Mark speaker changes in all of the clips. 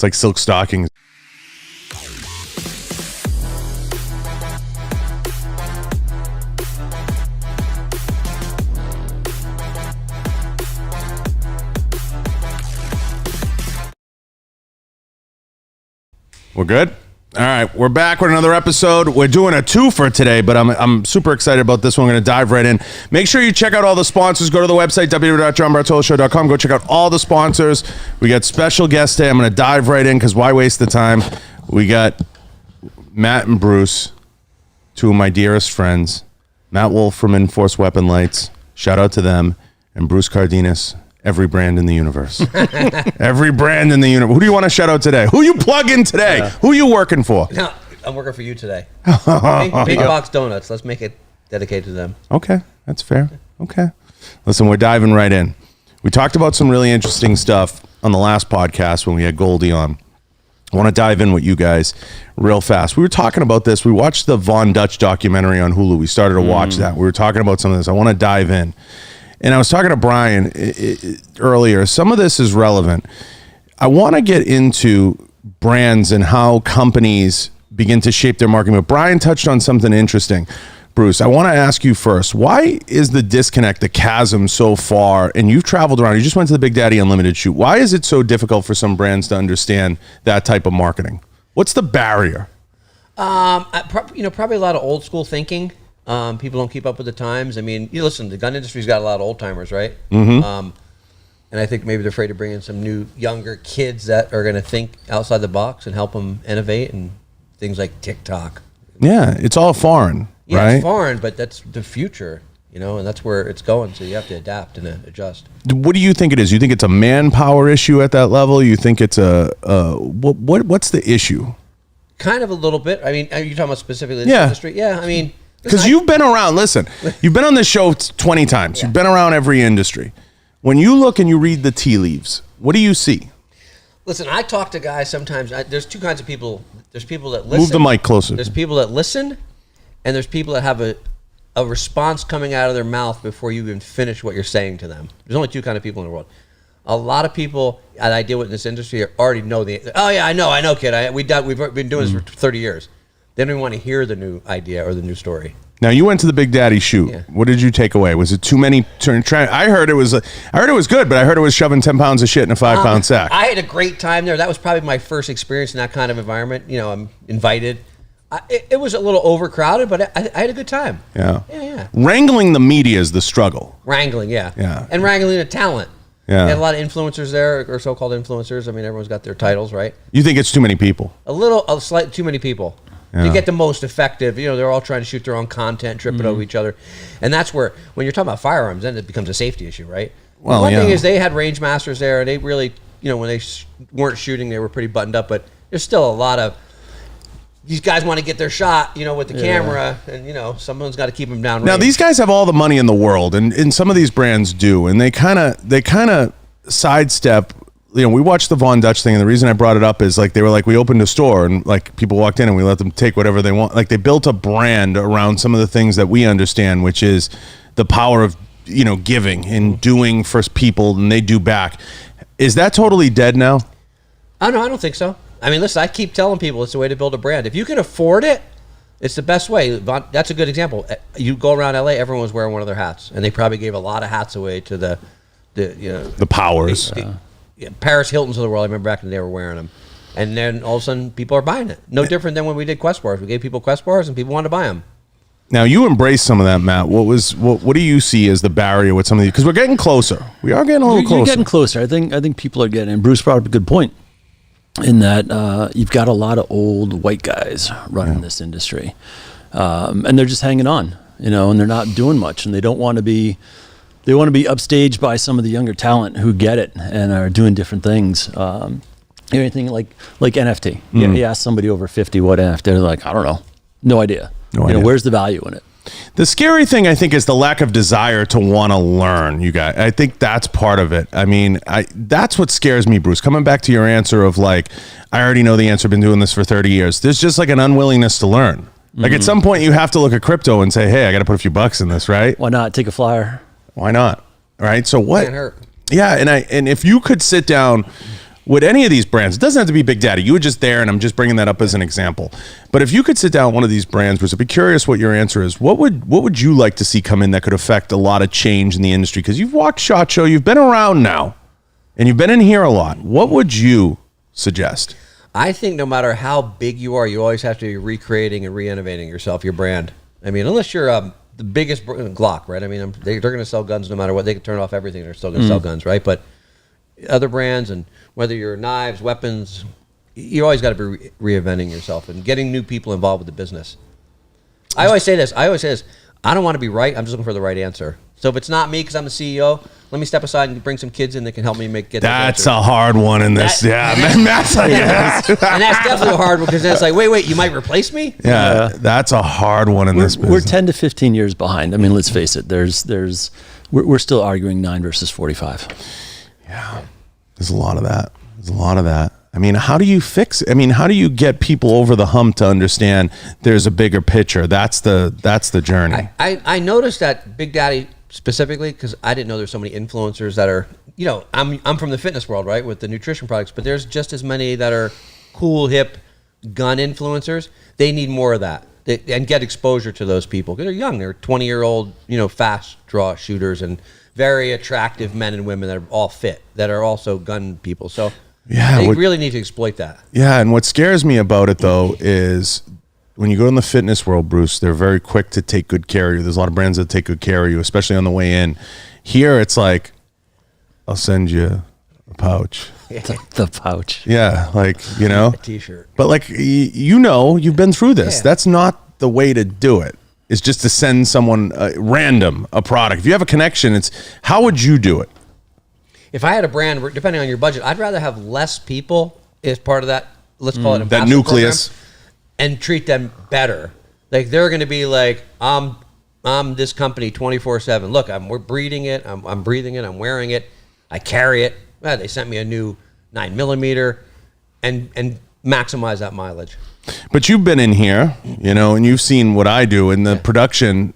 Speaker 1: It's like silk stockings. We're good? All right, we're back with another episode. We're doing a twofer today, but I'm super excited about this one. We're going to dive right in. Make sure you check out all the sponsors. Go to the website, www.johnbartoloshow.com. Go check out all the sponsors. We got special guests today. I'm going to dive right in because why waste the time? We got Matt and Bruce, two of my dearest friends. Matt Wolfe from Inforce Weapon Lights. Shout out to them. And Bruce Cardenas. Every brand in the universe. Every brand in the universe. Who do you want to shout out today? Who you plug in today? Yeah. Who you working for?
Speaker 2: No, I'm working for you today. Big Box Donuts. Let's make it dedicated to them.
Speaker 1: Okay, that's fair. Okay. Listen, we're diving right in. We talked about some really interesting stuff on the last podcast when we had Goldie on. I want to dive in with you guys real fast. We were talking about this. We watched the Von Dutch documentary on Hulu. We started to watch that. We were talking about some of this. I want to dive in. And I was talking to Brian earlier. Some of this is relevant. I want to get into brands and how companies begin to shape their marketing. But Brian touched on something interesting. Bruce, I want to ask you first, why is the disconnect, the chasm so far? And you've traveled around. You just went to the Big Daddy Unlimited shoot. Why is it so difficult for some brands to understand that type of marketing? What's the barrier?
Speaker 2: Probably a lot of old school thinking. People don't keep up with the times. I mean, you listen, the gun industry's got a lot of old timers, right? Mm-hmm. And I think maybe they're afraid to bring in some new, younger kids that are going to think outside the box and help them innovate and things like TikTok.
Speaker 1: Yeah, it's all foreign, right?
Speaker 2: It's foreign, but that's the future, and that's where it's going. So you have to adapt and adjust. What
Speaker 1: do you think it is? You think it's a manpower issue at that level? You think it's what's the issue?
Speaker 2: Kind of a little bit. I mean, are you talking about specifically this industry? Yeah, I mean...
Speaker 1: Because you've been around, listen, you've been on this show 20 times. Yeah. You've been around every industry. When you look and you read the tea leaves, what do you see?
Speaker 2: Listen, I talk to guys sometimes. There's two kinds of people. There's people that listen.
Speaker 1: Move the mic closer.
Speaker 2: There's people that listen, and there's people that have a response coming out of their mouth before you even finish what you're saying to them. There's only two kinds of people in the world. A lot of people that I deal with in this industry already know oh yeah, I know, kid. We've been doing this for 30 years. They don't even want to hear the new idea or the new story.
Speaker 1: Now you went to the Big Daddy shoot. Yeah. What did you take away? Was it too many? I heard it was good, but I heard it was shoving 10 pounds of shit in a 5-pound sack.
Speaker 2: I had a great time there. That was probably my first experience in that kind of environment. I'm invited. It was a little overcrowded, but I had a good time.
Speaker 1: Yeah. Wrangling the media is the struggle.
Speaker 2: Wrangling, yeah. And wrangling the talent. Yeah. They had a lot of influencers there, or so-called influencers. I mean, everyone's got their titles, right?
Speaker 1: You think it's too many people?
Speaker 2: A slight too many people. Yeah. To get the most effective, they're all trying to shoot their own content, tripping over each other. And that's where, when you're talking about firearms, then it becomes a safety issue, right? Well, one thing is they had range masters there, and they really, when they weren't shooting, they were pretty buttoned up. But there's still a lot of, these guys want to get their shot, with the camera, and, someone's got to keep them down.
Speaker 1: Now, these guys have all the money in the world, and some of these brands do, and they kind of sidestep. We watched the Von Dutch thing, and the reason I brought it up is they were we opened a store and people walked in and we let them take whatever they want. They built a brand around some of the things that we understand, which is the power of giving and doing for people, and they do back. Is that totally dead now?
Speaker 2: Oh no, I don't think so. I mean, listen, I keep telling people it's the way to build a brand. If you can afford it, it's the best way. That's a good example. You go around LA, everyone was wearing one of their hats, and they probably gave a lot of hats away to the
Speaker 1: powers.
Speaker 2: Paris Hiltons of the world. I remember back in the day were wearing them, and then all of a sudden people are buying it. No different than when we did Quest bars. We gave people Quest bars, and people wanted to buy them.
Speaker 1: Now you embrace some of that, Matt. What do you see as the barrier with some of these? Because we're getting closer. We are getting a little closer.
Speaker 3: You're getting closer. I think people are getting. And Bruce brought up a good point in that you've got a lot of old white guys running this industry, and they're just hanging on, and they're not doing much, and they don't want to be. They want to be upstaged by some of the younger talent who get it and are doing different things. Anything like NFT. You ask somebody over 50 what NFT, they're like, I don't know. No idea. Where's the value in it?
Speaker 1: The scary thing, I think, is the lack of desire to want to learn, you guys. I think that's part of it. I mean, that's what scares me, Bruce. Coming back to your answer of I already know the answer, been doing this for 30 years. There's just an unwillingness to learn. At some point, you have to look at crypto and say, hey, I got to put a few bucks in this, right?
Speaker 3: Why not take a flyer?
Speaker 1: Why not? Right. So what?
Speaker 2: Can't hurt.
Speaker 1: Yeah. And if you could sit down would any of these brands, it doesn't have to be Big Daddy, you were just there and I'm just bringing that up as an example, but if you could sit down with one of these brands, Bruce, I'd be curious what your answer is. What would you like to see come in that could affect a lot of change in the industry? Because you've watched SHOT Show, you've been around now, and you've been in here a lot. What would you suggest?
Speaker 2: I think no matter how big you are, you always have to be recreating and re-innovating yourself, your brand. I mean, unless you're the biggest Glock, right? I mean, they're going to sell guns no matter what. They can turn off everything. They're still going to sell guns, right? But other brands, and whether you're knives, weapons, you always got to be reinventing yourself and getting new people involved with the business. I always say this. I don't want to be right. I'm just looking for the right answer. So if it's not me because I'm the CEO, let me step aside and bring some kids in that can help me get
Speaker 1: That's a hard one in this. Matt's like,
Speaker 2: yes. And that's definitely a hard one because it's like, wait, you might replace me?
Speaker 1: Yeah, that's a hard one in this business.
Speaker 3: We're 10 to 15 years behind. I mean, let's face it. We're still arguing 9 versus 45.
Speaker 1: Yeah, there's a lot of that. I mean, how do you fix it? I mean, how do you get people over the hump to understand there's a bigger picture? That's the journey.
Speaker 2: I noticed that Big Daddy specifically, because I didn't know there's so many influencers that are, I'm from the fitness world, right, with the nutrition products, but there's just as many that are cool, hip gun influencers. They need more of that and get exposure to those people. They're young. They're 20-year-old, fast draw shooters and very attractive men and women that are all fit, that are also gun people. So they really need to exploit that. Yeah,
Speaker 1: and what scares me about it, though, is when you go in the fitness world, Bruce, they're very quick to take good care of you. There's a lot of brands that take good care of you, especially on the way in. Here, it's like, I'll send you a pouch.
Speaker 3: The pouch.
Speaker 1: Yeah, like,
Speaker 2: A T-shirt.
Speaker 1: But like, you've been through this. Yeah. That's not the way to do it. It's just to send someone random a product. If you have a connection, how would you do it?
Speaker 2: If I had a brand, depending on your budget, I'd rather have less people as part of that, let's call it
Speaker 1: that nucleus
Speaker 2: program, and treat them better. Like, they're going to be like, I'm this company 24/7. Look, we're breeding it. I'm breathing it. I'm wearing it. I carry it. Well, they sent me a new 9mm and maximize that mileage. But
Speaker 1: you've been in here, and you've seen what I do, and the production,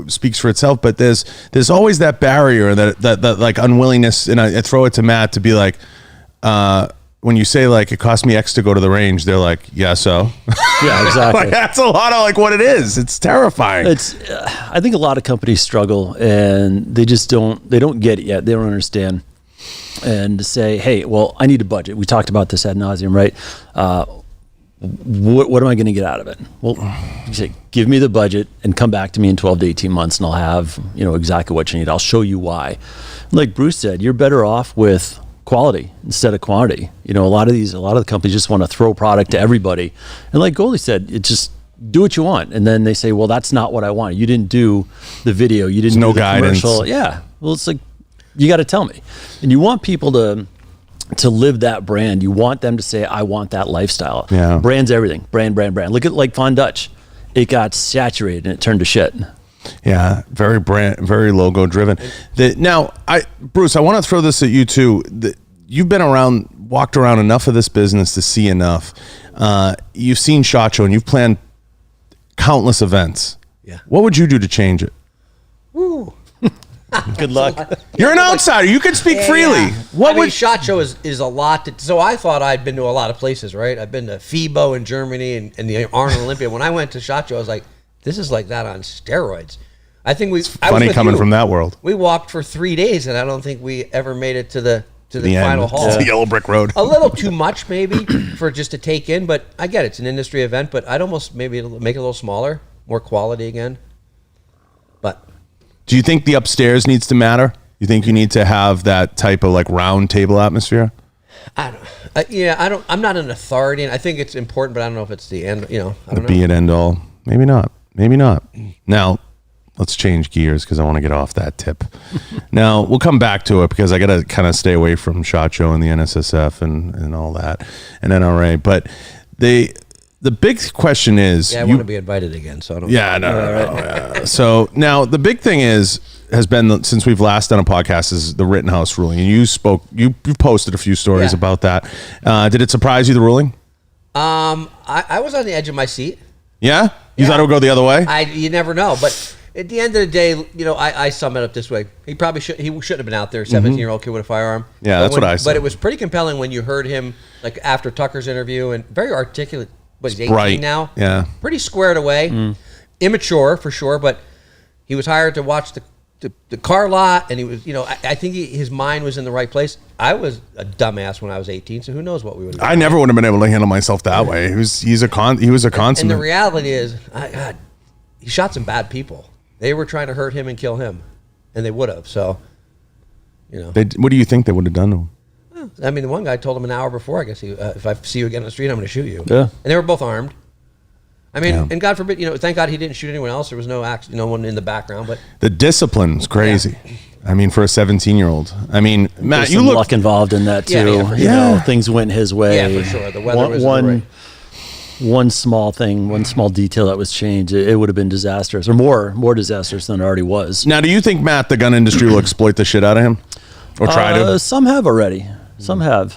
Speaker 1: speaks for itself. But there's always that barrier, that like unwillingness, and I throw it to Matt to be like, when you say like it cost me X to go to the range, they're like, yeah, so
Speaker 3: yeah, exactly.
Speaker 1: Like, that's a lot of like what it is. It's terrifying.
Speaker 3: I think a lot of companies struggle, and they just don't get it yet. They don't understand. And to say, hey, well, I need a budget. We talked about this ad nauseum, right? What am I going to get out of it? Well, you say, give me the budget and come back to me in 12 to 18 months and I'll have, exactly what you need. I'll show you why. Like Bruce said, you're better off with quality instead of quantity. A lot of the companies just want to throw product to everybody. And like Goldie said, it just do what you want. And then they say, well, that's not what I want. You didn't do the video. You didn't do the commercial. Yeah. Well, it's like, you got to tell me. And you want people to live that brand. You want them to say, I want that lifestyle.
Speaker 1: Yeah.
Speaker 3: Brand's everything. Brand. Look at like Von Dutch. It got saturated and it turned to shit.
Speaker 1: Yeah, very logo driven. Bruce, I want to throw this at you too. You've been walked around enough of this business to see enough. You've seen SHOT Show and you've planned countless events.
Speaker 2: Yeah.
Speaker 1: What would you do to change it?
Speaker 2: Woo.
Speaker 3: Good luck.
Speaker 1: You're an outsider. You can speak freely.
Speaker 2: Yeah. SHOT Show is a lot. So I thought I'd been to a lot of places, right? I've been to FIBO in Germany and the Arnold Olympia. When I went to SHOT Show, I was like, this is like that on steroids. I think
Speaker 1: funny coming from that world.
Speaker 2: We walked for 3 days, and I don't think we ever made it to the final hall.
Speaker 1: It's the yellow brick road.
Speaker 2: A little too much, maybe, for just to take in. But I get it. It's an industry event. But I'd almost maybe make it a little smaller, more quality again. But
Speaker 1: do you think the upstairs needs to matter? You think you need to have that type of like round table atmosphere?
Speaker 2: I don't. I'm not an authority, and I think it's important, but I don't know if it's the end. I don't know.
Speaker 1: Be it end all. Maybe not. Now, let's change gears because I want to get off that tip. Now, we'll come back to it because I got to kind of stay away from SHOT Show and the NSSF and all that and NRA. But the big question is...
Speaker 2: I want to be invited again, so I don't...
Speaker 1: Yeah, no. So now the big thing has been, since we've last done a podcast, is the Rittenhouse ruling. And you posted a few stories about that. Did it surprise you, the ruling?
Speaker 2: I was on the edge of my seat.
Speaker 1: Yeah? You thought it would go the other way?
Speaker 2: You never know. But At the end of the day, I sum it up this way. He shouldn't have been out there, 17-year-old kid with a firearm.
Speaker 1: Yeah, that's what I said.
Speaker 2: But it was pretty compelling when you heard him, like, after Tucker's interview, and very articulate. But he's 18 now.
Speaker 1: Yeah.
Speaker 2: Pretty squared away. Immature, for sure, but he was hired to watch the car lot, and he was, I think his mind was in the right place. I was a dumbass when I was 18, so who knows what we would have done.
Speaker 1: I never would have been able to handle myself that way. He was a consummate.
Speaker 2: And the reality is, God, he shot some bad people. They were trying to hurt him and kill him, and they would have. So,
Speaker 1: what do you think they would have done to him?
Speaker 2: I mean, the one guy told him an hour before, I guess, if I see you again on the street, I'm going to shoot you.
Speaker 3: Yeah.
Speaker 2: And they were both armed. I mean, and God forbid, thank God he didn't shoot anyone else. There was no one in the background. But
Speaker 1: the discipline's crazy. Yeah. I mean, for a 17-year-old. I mean, Matt,
Speaker 3: you look luck involved in that too.
Speaker 2: Yeah,
Speaker 3: things went his way.
Speaker 2: Yeah, for sure. The weather was
Speaker 3: one small thing, one small detail that was changed, it would have been disastrous, or more disastrous than it already was.
Speaker 1: Now, do you think, Matt, the gun industry will exploit the shit out of him, or try to?
Speaker 3: Some have already. Some have.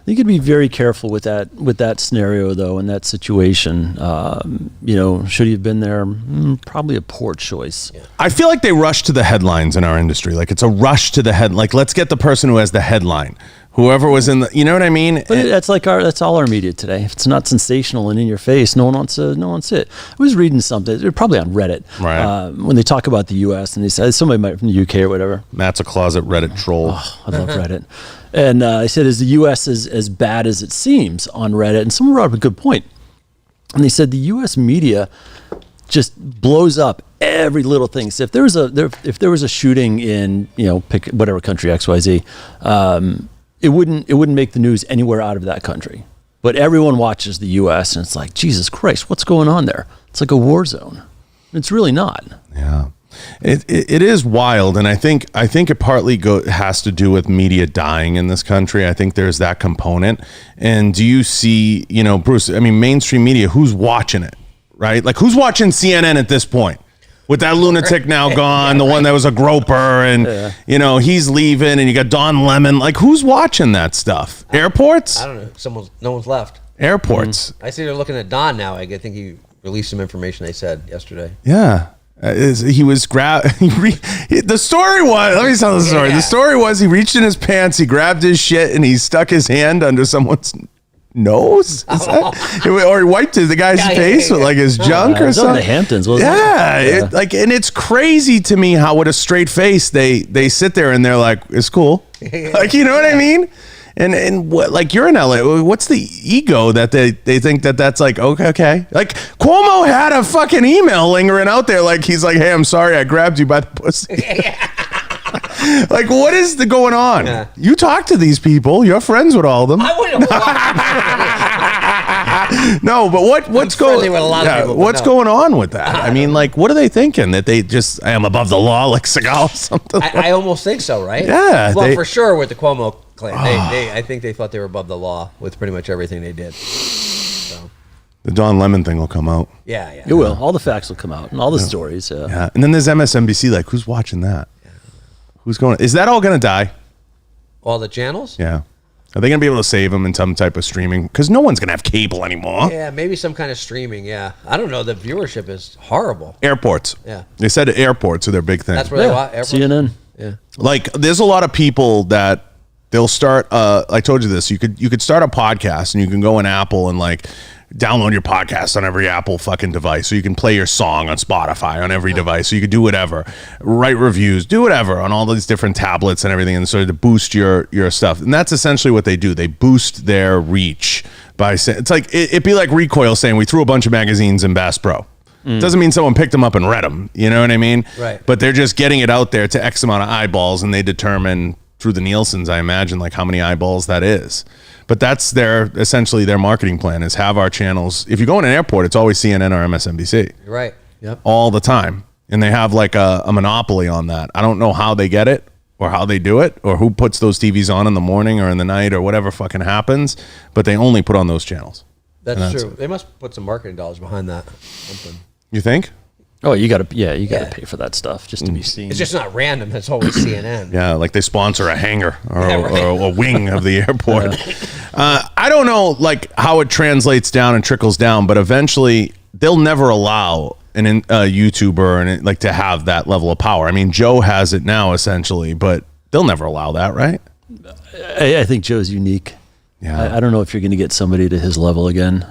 Speaker 3: You could be very careful with that scenario, though, in that situation. Should he have been there? Probably a poor choice. Yeah.
Speaker 1: I feel like they rush to the headlines in our industry. Like, it's a rush to the head. Like, let's get the person who has the headline. Whoever was in the, you know what I mean?
Speaker 3: But that's all our media today. If it's not sensational and in your face, no one wants it. I was reading something, probably on Reddit,
Speaker 1: right?
Speaker 3: When they talk about the U.S. and they said somebody might from the UK or whatever.
Speaker 1: Matt's a closet Reddit troll.
Speaker 3: Oh, I love Reddit. And they said, "Is the U.S. as bad as it seems?" on Reddit, and someone brought up a good point. And they said the U.S. media just blows up every little thing. So if there was a shooting in pick whatever country XYZ. It wouldn't make the news anywhere out of that country. But everyone watches the U.S. and it's like, Jesus Christ, what's going on there? It's like a war zone. It's really not.
Speaker 1: Yeah, it is wild, and I think it partly has to do with media dying in this country. I think there's that component. And do you see, Bruce? I mean, mainstream media. Who's watching it, right? Like, who's watching CNN at this point? With that lunatic now gone, the one that was a groper, and he's leaving, and you got Don Lemon. Like, who's watching that stuff? Airports?
Speaker 2: I don't know. No one's left.
Speaker 1: Airports.
Speaker 2: I see they're looking at Don now. I think he released some information. They said yesterday.
Speaker 1: Yeah, he was the story was. Let me tell the story. The story was he reached in his pants, he grabbed his shit, and he stuck his hand under someone's nose, or he wiped the guy's face with like his junk or something.
Speaker 3: The Hamptons, wasn't
Speaker 1: it? And it's crazy to me how with a straight face they sit there and they're like, it's cool, like, you know what I mean? And what, like, you're in LA, what's the ego that they think that's like, okay, like Cuomo had a fucking email lingering out there, like he's like, hey, I'm sorry I grabbed you by the pussy. Like, what is going on? Yeah. You talk to these people. You're friends with all of them.
Speaker 2: I wouldn't.
Speaker 1: No, but what's going? What's going on with that? I mean, like, what are they thinking? That they just, I am above the law, like Seagal or something?
Speaker 2: I almost think so, right?
Speaker 1: Yeah.
Speaker 2: Well, for sure with the Cuomo claim, I think they thought they were above the law with pretty much everything they did. So.
Speaker 1: The Don Lemon thing will come out.
Speaker 2: Yeah.
Speaker 3: It will. All the facts will come out and all the stories.
Speaker 1: Yeah. And then there's MSNBC. Like, who's watching that? Who's going? Is that all going to die?
Speaker 2: All the channels?
Speaker 1: Yeah. Are they going to be able to save them in some type of streaming? Because no one's going to have cable anymore.
Speaker 2: Yeah, maybe some kind of streaming. Yeah, I don't know. The viewership is horrible.
Speaker 1: Airports.
Speaker 2: Yeah,
Speaker 1: they said airports are their big thing.
Speaker 2: That's where they watch.
Speaker 3: CNN.
Speaker 2: Yeah.
Speaker 1: Like, there's a lot of people that they'll start. I told you this. You could start a podcast and you can go in Apple and like download your podcast on every Apple fucking device, so you can play your song on Spotify on every device, so you could do whatever, write reviews, do whatever on all these different tablets and everything, and sort of to boost your stuff. And that's essentially what they do. They boost their reach by saying, it's like it'd be like Recoil saying we threw a bunch of magazines in Bass Pro. Doesn't mean someone picked them up and read them, you know what I mean?
Speaker 2: Right.
Speaker 1: But they're just getting it out there to X amount of eyeballs, and they determine through the Nielsen's, I imagine, like how many eyeballs that is. But that's essentially their marketing plan, is have our channels. If you go in an airport, it's always CNN or MSNBC.
Speaker 2: You're right. Yep.
Speaker 1: All the time. And they have like a monopoly on that. I don't know how they get it or how they do it or who puts those TVs on in the morning or in the night or whatever fucking happens, but they only put on those channels.
Speaker 2: That's true. They must put some marketing dollars behind that. Something.
Speaker 1: You think?
Speaker 3: Oh, you got to pay for that stuff just to be seen.
Speaker 2: It's just not random. It's always CNN.
Speaker 1: Yeah, like they sponsor a hangar or a wing of the airport. I don't know like how it translates down and trickles down, but eventually they'll never allow a YouTuber and like to have that level of power. I mean, Joe has it now essentially, but they'll never allow that, right?
Speaker 3: I think Joe's unique.
Speaker 1: Yeah.
Speaker 3: I don't know if you're going to get somebody to his level again.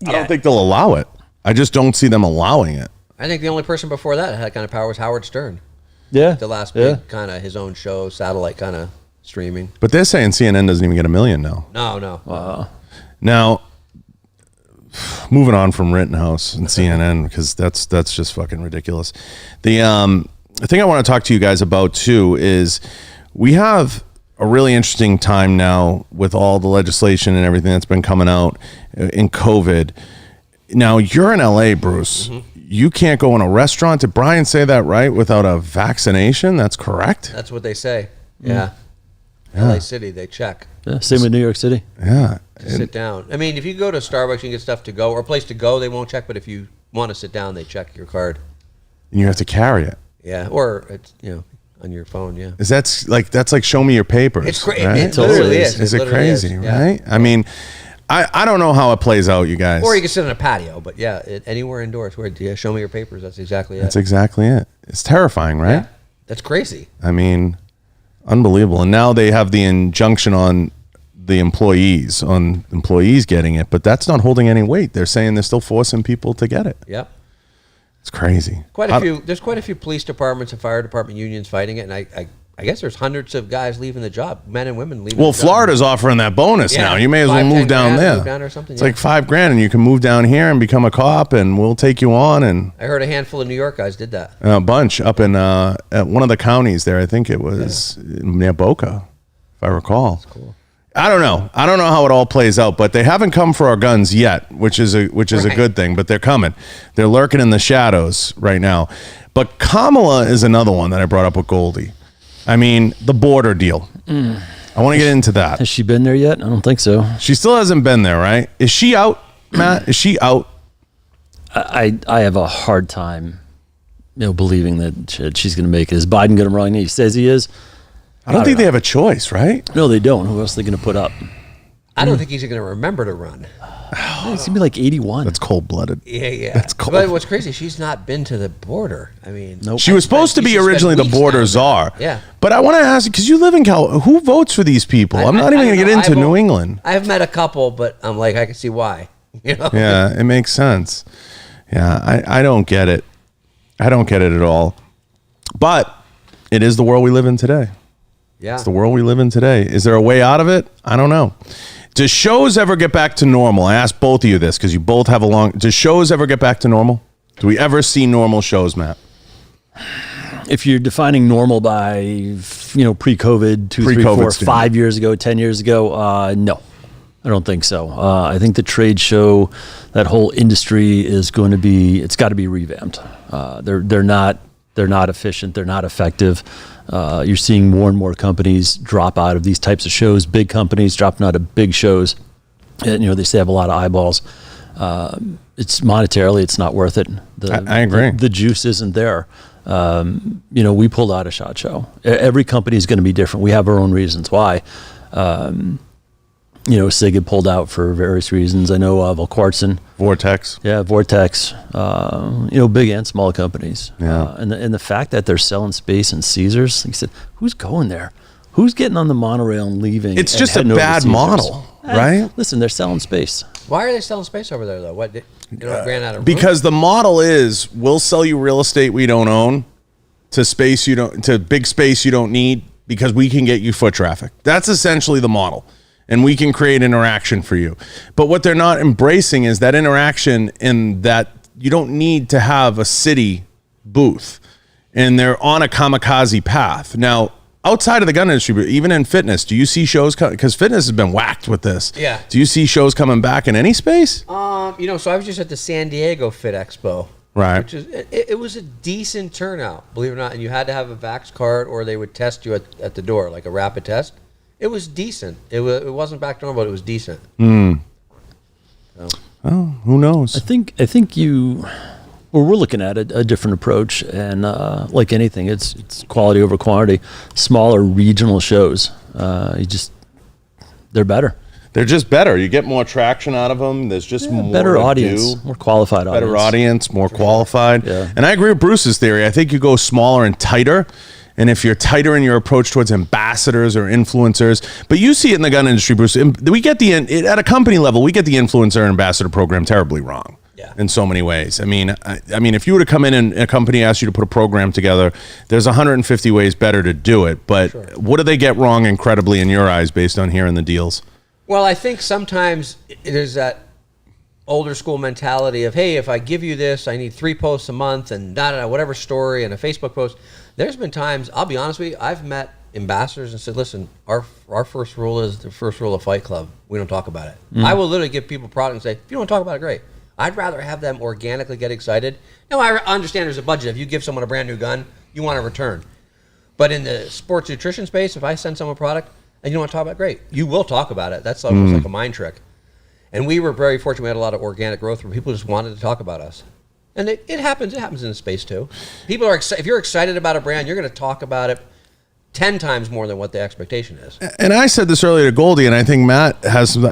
Speaker 1: I don't think they'll allow it. I just don't see them allowing it.
Speaker 2: I think the only person before that had that kind of power was Howard Stern.
Speaker 3: Yeah.
Speaker 2: The last big kind of his own show, satellite kind of streaming.
Speaker 1: But they're saying CNN doesn't even get $1 million now.
Speaker 2: No.
Speaker 3: Wow.
Speaker 1: Now, moving on from Rittenhouse and CNN, because that's just fucking ridiculous. The thing I want to talk to you guys about too is we have a really interesting time now with all the legislation and everything that's been coming out in COVID. Now, you're in LA, Bruce. Mm-hmm. You can't go in a restaurant. Did Brian say that right? Without a vaccination? That's correct?
Speaker 2: That's what they say. Yeah. LA City, they check.
Speaker 3: Yeah, same with New York City.
Speaker 1: Yeah.
Speaker 2: Sit down. I mean, if you go to Starbucks, you can get stuff to go, or a place to go, they won't check. But if you want to sit down, they check your card.
Speaker 1: And you have to carry it.
Speaker 2: Yeah, or it's on your phone. Yeah.
Speaker 1: That's like show me your papers.
Speaker 2: It's crazy.
Speaker 1: Right?
Speaker 2: It literally is.
Speaker 1: Is it crazy?
Speaker 2: Yeah.
Speaker 1: Right? I mean, I don't know how it plays out, you guys.
Speaker 2: Or you can sit on a patio, but anywhere indoors. Where show me your papers. That's exactly it.
Speaker 1: That's exactly it. It's terrifying, right?
Speaker 2: Yeah. That's crazy.
Speaker 1: I mean, unbelievable. And now they have the injunction on the employees getting it, but that's not holding any weight. They're saying they're still forcing people to get it.
Speaker 2: Yep.
Speaker 1: It's crazy.
Speaker 2: There's quite a few police departments and fire department unions fighting it, and I guess there's hundreds of guys leaving the job, men and women leaving.
Speaker 1: Well,
Speaker 2: the job.
Speaker 1: Florida's offering that bonus now. You may as well move down there.
Speaker 2: Or something,
Speaker 1: it's like $5,000, and you can move down here and become a cop, and we'll take you on. And
Speaker 2: I heard a handful of New York guys did that.
Speaker 1: A bunch up in at one of the counties there. I think it was near Boca, if I recall. That's cool. I don't know how it all plays out, but they haven't come for our guns yet, which is a good thing. But they're coming. They're lurking in the shadows right now. But Kamala is another one that I brought up with Goldie. I mean, the border deal. I want to get into that.
Speaker 3: Has she been there yet? I don't think so.
Speaker 1: She still hasn't been there, right? Is she out, Matt? Is she out?
Speaker 3: I have a hard time, believing that she's going to make it. Is Biden going to run? He says he is.
Speaker 1: I don't think they have a choice, right?
Speaker 3: No, they don't. Who else are they going to put up?
Speaker 2: I don't think he's going to remember to run.
Speaker 3: He's going to be like 81.
Speaker 1: That's cold-blooded.
Speaker 2: Yeah.
Speaker 1: That's cold.
Speaker 2: But what's crazy, she's not been to the border. I mean,
Speaker 3: nope.
Speaker 1: She was supposed to be originally the border czar.
Speaker 2: Yeah.
Speaker 1: But I want to ask you, because you live in California, who votes for these people? I'm not even going to get into New England.
Speaker 2: I've met a couple, but I'm like, I can see why.
Speaker 1: Yeah, it makes sense. Yeah, I don't get it. I don't get it at all. But it is the world we live in today.
Speaker 2: Yeah.
Speaker 1: It's the world we live in today. Is there a way out of it? I don't know. Does shows ever get back to normal? I asked both of you this because you both have does shows ever get back to normal? Do we ever see normal shows, Matt?
Speaker 3: If you're defining normal by, pre-COVID, 2, 3, 4, 5 years ago, 10 years ago, no, I don't think so. I think the trade show, that whole industry is going to it's got to be revamped. They're not efficient. They're not effective. You're seeing more and more companies drop out of these types of shows. Big companies dropping out of big shows. And, they say have a lot of eyeballs. It's monetarily, it's not worth it.
Speaker 1: I agree.
Speaker 3: The juice isn't there. We pulled out a SHOT Show. Every company is going to be different. We have our own reasons why. SIG had pulled out for various reasons. I know Valquartson.
Speaker 1: Vortex.
Speaker 3: Yeah, Vortex. Big and small companies.
Speaker 1: Yeah.
Speaker 3: And the fact that they're selling space in Caesars, like I said, who's going there? Who's getting on the monorail and leaving?
Speaker 1: It's just a bad model, right?
Speaker 3: Listen, they're selling space.
Speaker 2: Why are they selling space over there, though? What, ran out of room?
Speaker 1: Because the model is, we'll sell you real estate we don't own to big space you don't need because we can get you foot traffic. That's essentially the model. And we can create interaction for you. But what they're not embracing is that interaction in that you don't need to have a city booth. And they're on a kamikaze path. Now, outside of the gun industry, but even in fitness, do you see shows because fitness has been whacked with this.
Speaker 2: Yeah.
Speaker 1: Do you see shows coming back in any space?
Speaker 2: So I was just at the San Diego Fit Expo.
Speaker 1: Right.
Speaker 2: Which is it was a decent turnout, believe it or not. And you had to have a vax card or they would test you at the door, like a rapid test. It was decent. It wasn't back to normal, but it was decent. So.
Speaker 1: Oh, who knows?
Speaker 3: I think we're looking at a different approach, and like anything, it's quality over quantity. Smaller regional shows, they're better.
Speaker 1: they're just better. You get more traction out of them. There's just more
Speaker 3: better
Speaker 1: to
Speaker 3: audience,
Speaker 1: do.
Speaker 3: more qualified audience.
Speaker 1: Better audience, more qualified.
Speaker 3: Yeah.
Speaker 1: And I agree with Bruce's theory. I think you go smaller and tighter. And if you're tighter in your approach towards ambassadors or influencers, but you see it in the gun industry, Bruce, we get at a company level, we get the influencer and ambassador program terribly wrong.
Speaker 2: Yeah.
Speaker 1: In so many ways. I mean, if you were to come in and a company asked you to put a program together, there's 150 ways better to do it. But what do they get wrong incredibly in your eyes based on hearing the deals?
Speaker 2: Well, I think sometimes there's that older school mentality of, hey, if I give you this, I need 3 posts a month and whatever story and a Facebook post. There's been times, I'll be honest with you, I've met ambassadors and said, listen, our first rule is the first rule of Fight Club. We don't talk about it. I will literally give people product and say, if you don't want to talk about it, great. I'd rather have them organically get excited. Now, I understand there's a budget. If you give someone a brand new gun, you want a return. But in the sports nutrition space, if I send someone a product and you don't want to talk about it, great. You will talk about it. That's almost like a mind trick. And we were very fortunate. We had a lot of organic growth where people just wanted to talk about us. And it happens. It happens in the space too. People are excited. If you're excited about a brand, you're going to talk about it 10 times more than what the expectation is.
Speaker 1: And I said this earlier to Goldie, and I think Matt has some,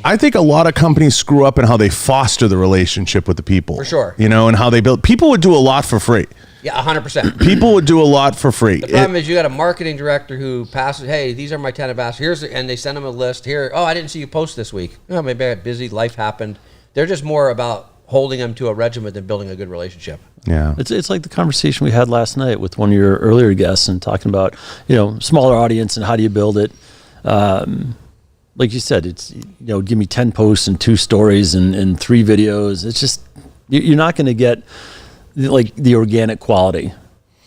Speaker 1: I think a lot of companies screw up in how they foster the relationship with the people.
Speaker 2: For sure.
Speaker 1: And how they build. People would do a lot for free.
Speaker 2: Yeah, 100%.
Speaker 1: People would do a lot for free.
Speaker 2: The problem is you got a marketing director who passes, hey, these are my 10 ambassadors, and they send them a list. Here, I didn't see you post this week. Oh, maybe I got busy, life happened. They're just more about holding them to a regimen than building a good relationship.
Speaker 1: Yeah.
Speaker 3: It's like the conversation we had last night with one of your earlier guests and talking about, smaller audience and how do you build it. Like you said, it's, give me 10 posts and 2 stories and 3 videos. It's just, you're not going to get like the organic quality.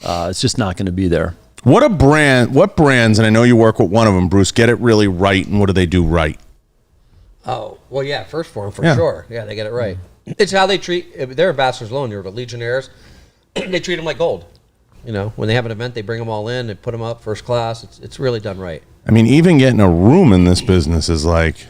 Speaker 3: It's just not going to be there.
Speaker 1: What brands, and I know you work with one of them, Bruce, get it really right, and what do they do right?
Speaker 2: Oh, well, yeah, first form for sure. Yeah, they get it right. It's how they treat their ambassadors alone. You're the Legionnaires. They treat them like gold. When they have an event, they bring them all in, they put them up first class. It's really done right.
Speaker 1: I mean, even getting a room in this business is like...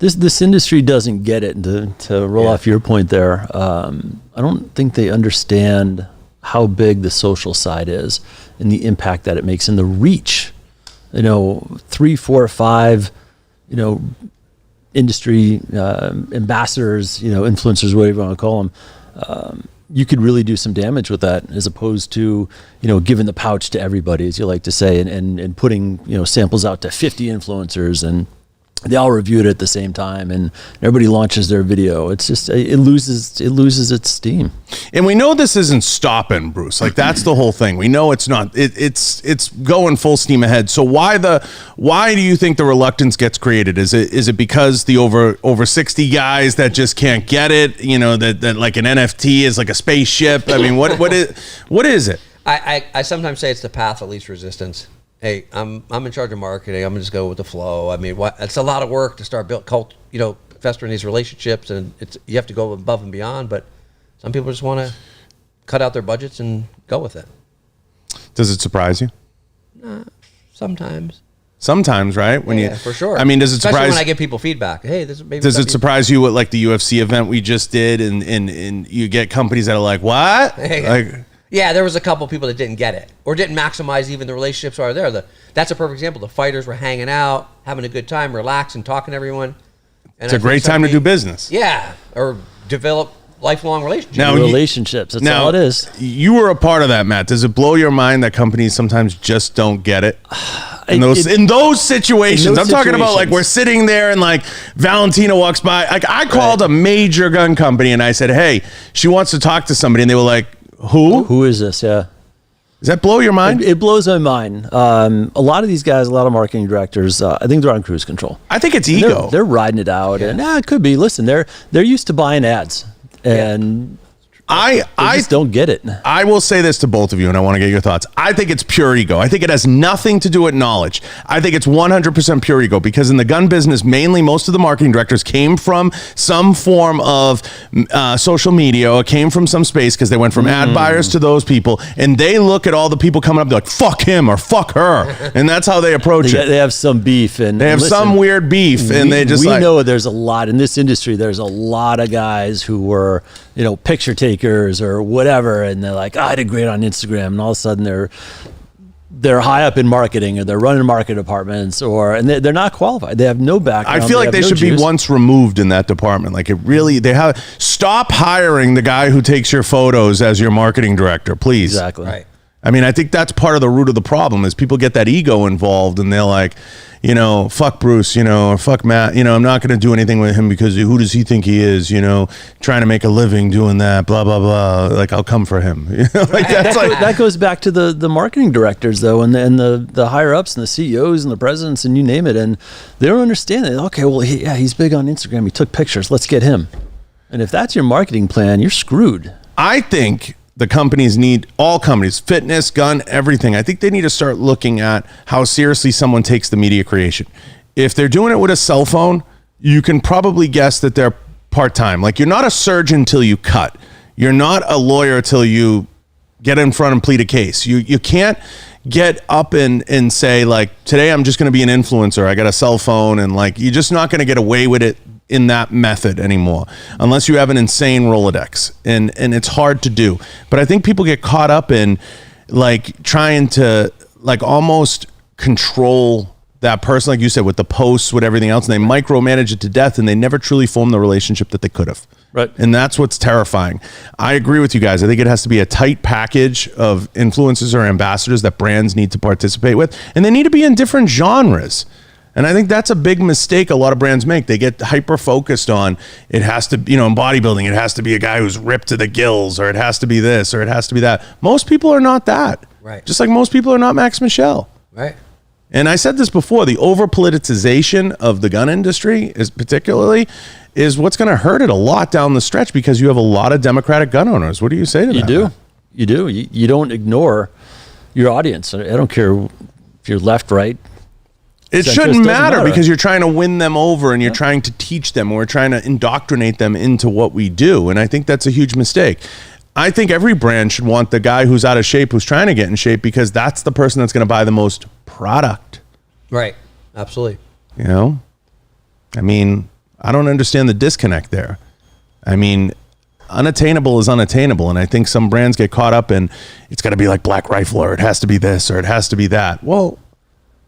Speaker 3: This industry doesn't get it. To roll off your point there, I don't think they understand how big the social side is and the impact that it makes and the reach. 3, 4, 5, industry ambassadors, influencers, whatever you want to call them. You could really do some damage with that, as opposed to giving the pouch to everybody, as you like to say, and putting samples out to 50 influencers and they all review it at the same time and everybody launches their video. It's just, it loses its steam.
Speaker 1: And we know this isn't stopping, Bruce. Like, that's the whole thing. We know it's not. It's going full steam ahead. So why do you think the reluctance gets created? Is it because the over 60 guys that just can't get it? That like an NFT is like a spaceship. I mean, what is it?
Speaker 2: I sometimes say it's the path of least resistance. Hey, I'm in charge of marketing. I'm gonna just go with the flow. I mean, it's a lot of work to start festering these relationships, and you have to go above and beyond. But some people just want to cut out their budgets and go with it.
Speaker 1: Does it surprise you?
Speaker 2: Sometimes.
Speaker 1: Sometimes, right?
Speaker 2: For sure.
Speaker 1: I mean, does it
Speaker 2: Especially
Speaker 1: surprise?
Speaker 2: when I give people feedback. Hey, this maybe.
Speaker 1: Does it surprise you what, like the UFC event we just did, and you get companies that are like, what? Like.
Speaker 2: Yeah, there was a couple people that didn't get it or didn't maximize even the relationships are there. That's a perfect example. The fighters were hanging out, having a good time, relaxing, talking to everyone. And
Speaker 1: it's a great time to do business.
Speaker 2: Yeah, or develop lifelong relationships.
Speaker 3: That's all it is.
Speaker 1: You were a part of that, Matt. Does it blow your mind that companies sometimes just don't get it? In those situations, I'm talking about like we're sitting there and like Valentina walks by. Like I called a major gun company and I said, hey, she wants to talk to somebody. And they were like, Who is
Speaker 3: this? Yeah.
Speaker 1: Does that blow your mind?
Speaker 3: It blows my mind. A lot of these guys, a lot of marketing directors, I think they're on cruise control.
Speaker 1: I think it's ego.
Speaker 3: They're riding it out. Yeah. And it could be. Listen, they're used to buying ads. And I just don't get it.
Speaker 1: I will say this to both of you, and I want to get your thoughts. I think it's pure ego. I think it has nothing to do with knowledge. I think it's 100% pure ego, because in the gun business, mainly most of the marketing directors came from some form of social media or came from some space, because they went from ad buyers to those people, and they look at all the people coming up, they're like, fuck him or fuck her. And that's how they approach it.
Speaker 3: They have some beef. And
Speaker 1: they have some weird beef, and they just
Speaker 3: we know there's a lot in this industry. There's a lot of guys who were, picture takers or whatever, and they're like, I did great on Instagram, and all of a sudden they're they're high up in marketing or they're running market departments and they're not qualified. They have no background.
Speaker 1: I feel like they should be once removed in that department. Like stop hiring the guy who takes your photos as your marketing director, please.
Speaker 3: Exactly.
Speaker 2: Right.
Speaker 1: I mean, I think that's part of the root of the problem is people get that ego involved and they're like, fuck Bruce, or fuck Matt, I'm not going to do anything with him because who does he think he is, trying to make a living doing that, blah, blah, blah. Like, I'll come for him.
Speaker 3: That goes back to the marketing directors, though, and the higher ups and the CEOs and the presidents and you name it. And they don't understand it. Okay, well, he's big on Instagram. He took pictures. Let's get him. And if that's your marketing plan, you're screwed.
Speaker 1: I think the companies all companies, fitness, gun, everything. I think they need to start looking at how seriously someone takes the media creation. If they're doing it with a cell phone, you can probably guess that they're part-time. Like, you're not a surgeon till you cut. You're not a lawyer till you get in front and plead a case. You can't get up and say, like, today I'm just going to be an influencer. I got a cell phone, and like, you're just not going to get away with it in that method anymore unless you have an insane Rolodex, and it's hard to do. But I think people get caught up in like trying to like almost control that person, like you said, with the posts, with everything else, and they micromanage it to death, and they never truly form the relationship that they could have.
Speaker 3: Right.
Speaker 1: And that's what's terrifying. I agree with you guys. I think it has to be a tight package of influencers or ambassadors that brands need to participate with, and they need to be in different genres. And I think that's a big mistake a lot of brands make. They get hyper focused on it has to, in bodybuilding, it has to be a guy who's ripped to the gills, or it has to be this, or it has to be that. Most people are not that.
Speaker 2: Right.
Speaker 1: Just like most people are not Max Michel.
Speaker 2: Right.
Speaker 1: And I said this before, the over politicization of the gun industry is what's going to hurt it a lot down the stretch, because you have a lot of Democratic gun owners. What do you say to that?
Speaker 3: You do. You don't ignore your audience. I don't care if you're left, right.
Speaker 1: It shouldn't matter, because you're trying to win them over, and you're trying to teach them, or we're trying to indoctrinate them into what we do. And I think that's a huge mistake. I think every brand should want the guy who's out of shape, who's trying to get in shape, because that's the person that's going to buy the most product.
Speaker 2: Right. Absolutely.
Speaker 1: I mean, I don't understand the disconnect there. I mean, unattainable is unattainable. And I think some brands get caught up in, it's got to be like Black Rifle, or it has to be this, or it has to be that. Well,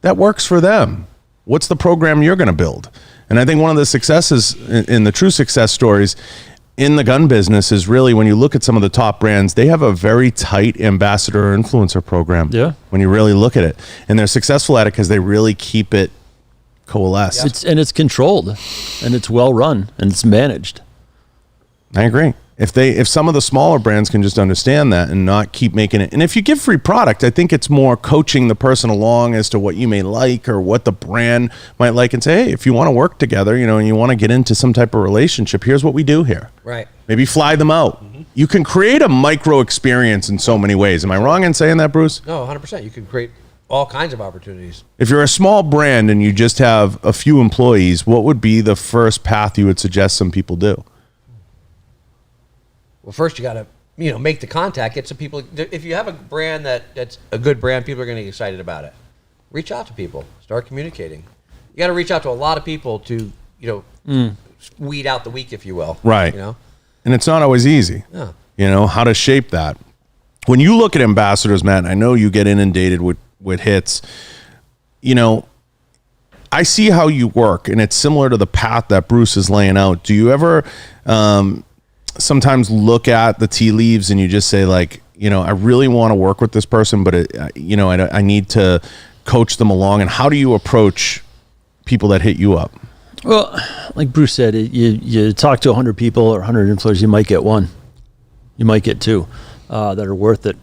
Speaker 1: that works for them. What's the program you're going to build? And I think one of the successes in the true success stories in the gun business is really when you look at some of the top brands, they have a very tight ambassador or influencer program.
Speaker 3: Yeah.
Speaker 1: When you really look at it, and they're successful at it because they really keep it coalesced.
Speaker 3: It's controlled, and it's well run, and it's managed.
Speaker 1: I agree. If some of the smaller brands can just understand that and not keep making it, and if you give free product, I think it's more coaching the person along as to what you may like or what the brand might like, and say, hey, if you want to work together, and you want to get into some type of relationship, here's what we do here.
Speaker 2: Right.
Speaker 1: Maybe fly them out. Mm-hmm. You can create a micro experience in so many ways. Am I wrong in saying that, Bruce?
Speaker 2: No, 100%. You can create all kinds of opportunities.
Speaker 1: If you're a small brand and you just have a few employees, what would be the first path you would suggest some people do?
Speaker 2: Well, first you got to, make the contact, get some people. If you have a brand that's a good brand, people are going to get excited about it. Reach out to people. Start communicating. You got to reach out to a lot of people to, weed out the weak, if you will.
Speaker 1: Right. And it's not always easy.
Speaker 2: No.
Speaker 1: How to shape that. When you look at ambassadors, Matt, I know you get inundated with hits. I see how you work, and it's similar to the path that Bruce is laying out. Do you ever sometimes look at the tea leaves and you just say, like, I really want to work with this person, but I need to coach them along? And how do you approach people that hit you up?
Speaker 3: Well, like Bruce said, you talk to 100 people or 100 influencers, you might get one, you might get two that are worth it.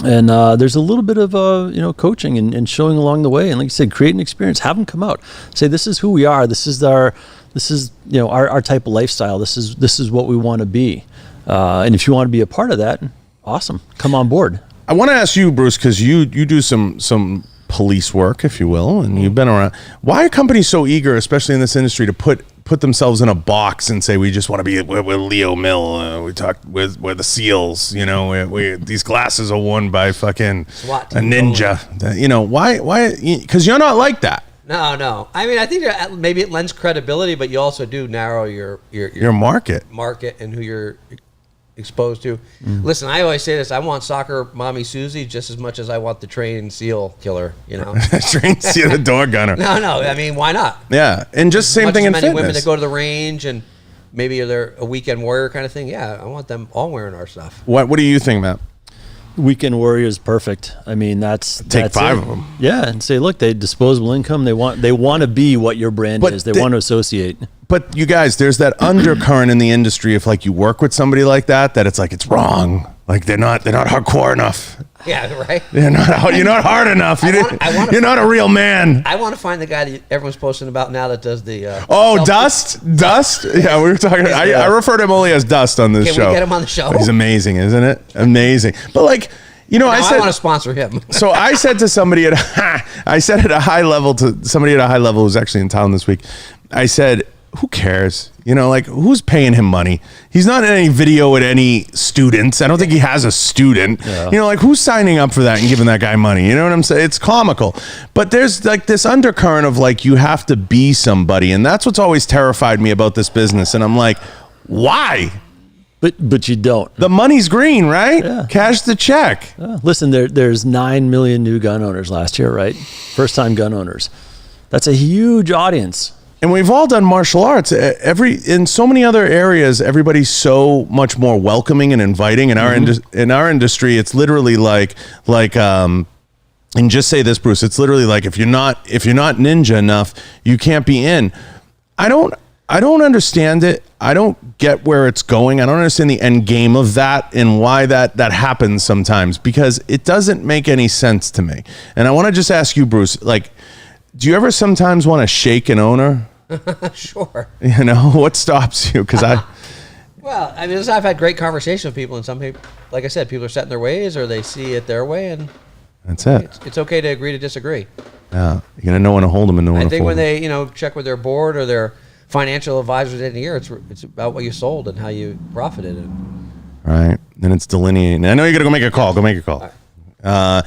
Speaker 3: And there's a little bit of coaching and showing along the way, and like you said, create an experience. Have them come out, say, this is who we are. This is our type of lifestyle. This is what we want to be. And if you want to be a part of that, awesome, come on board.
Speaker 1: I want to ask you, Bruce, because you do some police work, if you will, and you've been around. Why are companies so eager, especially in this industry, to put themselves in a box and say, we just want to be with Leo Mill, we talk with the SEALs, these glasses are worn by fucking a ninja. Why? Because you're not like that.
Speaker 2: No. I mean, I think maybe it lends credibility, but you also do narrow your
Speaker 1: market
Speaker 2: and who you're exposed to. Listen, I always say this: I want soccer mommy Susie just as much as I want the trained SEAL killer. You know,
Speaker 1: trained SEAL, the door gunner.
Speaker 2: No. I mean, why not?
Speaker 1: Yeah, and just same thing in
Speaker 2: many
Speaker 1: fitness.
Speaker 2: Women that go to the range and maybe they're a weekend warrior kind of thing. Yeah, I want them all wearing our stuff.
Speaker 1: What do you think, Matt?
Speaker 3: Weekend warrior is perfect. I mean, that's
Speaker 1: 5 of them.
Speaker 3: Yeah, and say, look, they disposable income. They want to be what your brand is. They want to associate.
Speaker 1: But you guys, there's that undercurrent in the industry. If like you work with somebody like that it's like it's wrong. Like they're not hardcore enough.
Speaker 2: Yeah, right.
Speaker 1: You're not hard enough. You're not a real man.
Speaker 2: I want to find the guy that everyone's posting about now that does the.
Speaker 1: Dust. Yeah, we were talking. I refer to him only as Dust on this show.
Speaker 2: Can we get him on the show?
Speaker 1: He's amazing, isn't it? Amazing. But like, I
Speaker 2: want to sponsor him.
Speaker 1: So I said to somebody at a high level to somebody at a high level who's actually in town this week. I said, who cares? Who's paying him money? He's not in any video with any students. I don't think he has a student. Yeah. Who's signing up for that and giving that guy money? You know what I'm saying? It's comical. But there's like this undercurrent of like, you have to be somebody. And that's what's always terrified me about this business. And I'm like, why?
Speaker 3: But you don't.
Speaker 1: The money's green, right?
Speaker 3: Yeah.
Speaker 1: Cash the check.
Speaker 3: Listen, there's 9 million new gun owners last year, right? First-time gun owners. That's a huge audience.
Speaker 1: And we've all done martial arts. In so many other areas, everybody's so much more welcoming and inviting. In our industry, it's literally like, and just say this, Bruce. It's literally like if you're not ninja enough, you can't be in. I don't understand it. I don't get where it's going. I don't understand the end game of that and why that happens sometimes, because it doesn't make any sense to me. And I want to just ask you, Bruce, like, do you ever sometimes want to shake an owner?
Speaker 2: Sure.
Speaker 1: What stops you? Because
Speaker 2: Well, I mean, I've had great conversations with people, and some people, like I said, people are set in their ways or they see it their way, and
Speaker 1: that's it.
Speaker 2: It's okay to agree to disagree.
Speaker 1: Yeah, you gotta know when to hold them and know when to fold them.
Speaker 2: I think when they, check with their board or their financial advisors in a year, it's about what you sold and how you profited.
Speaker 1: Right. Then it's delineating. I know you got to go make a call. Go make a call. Right.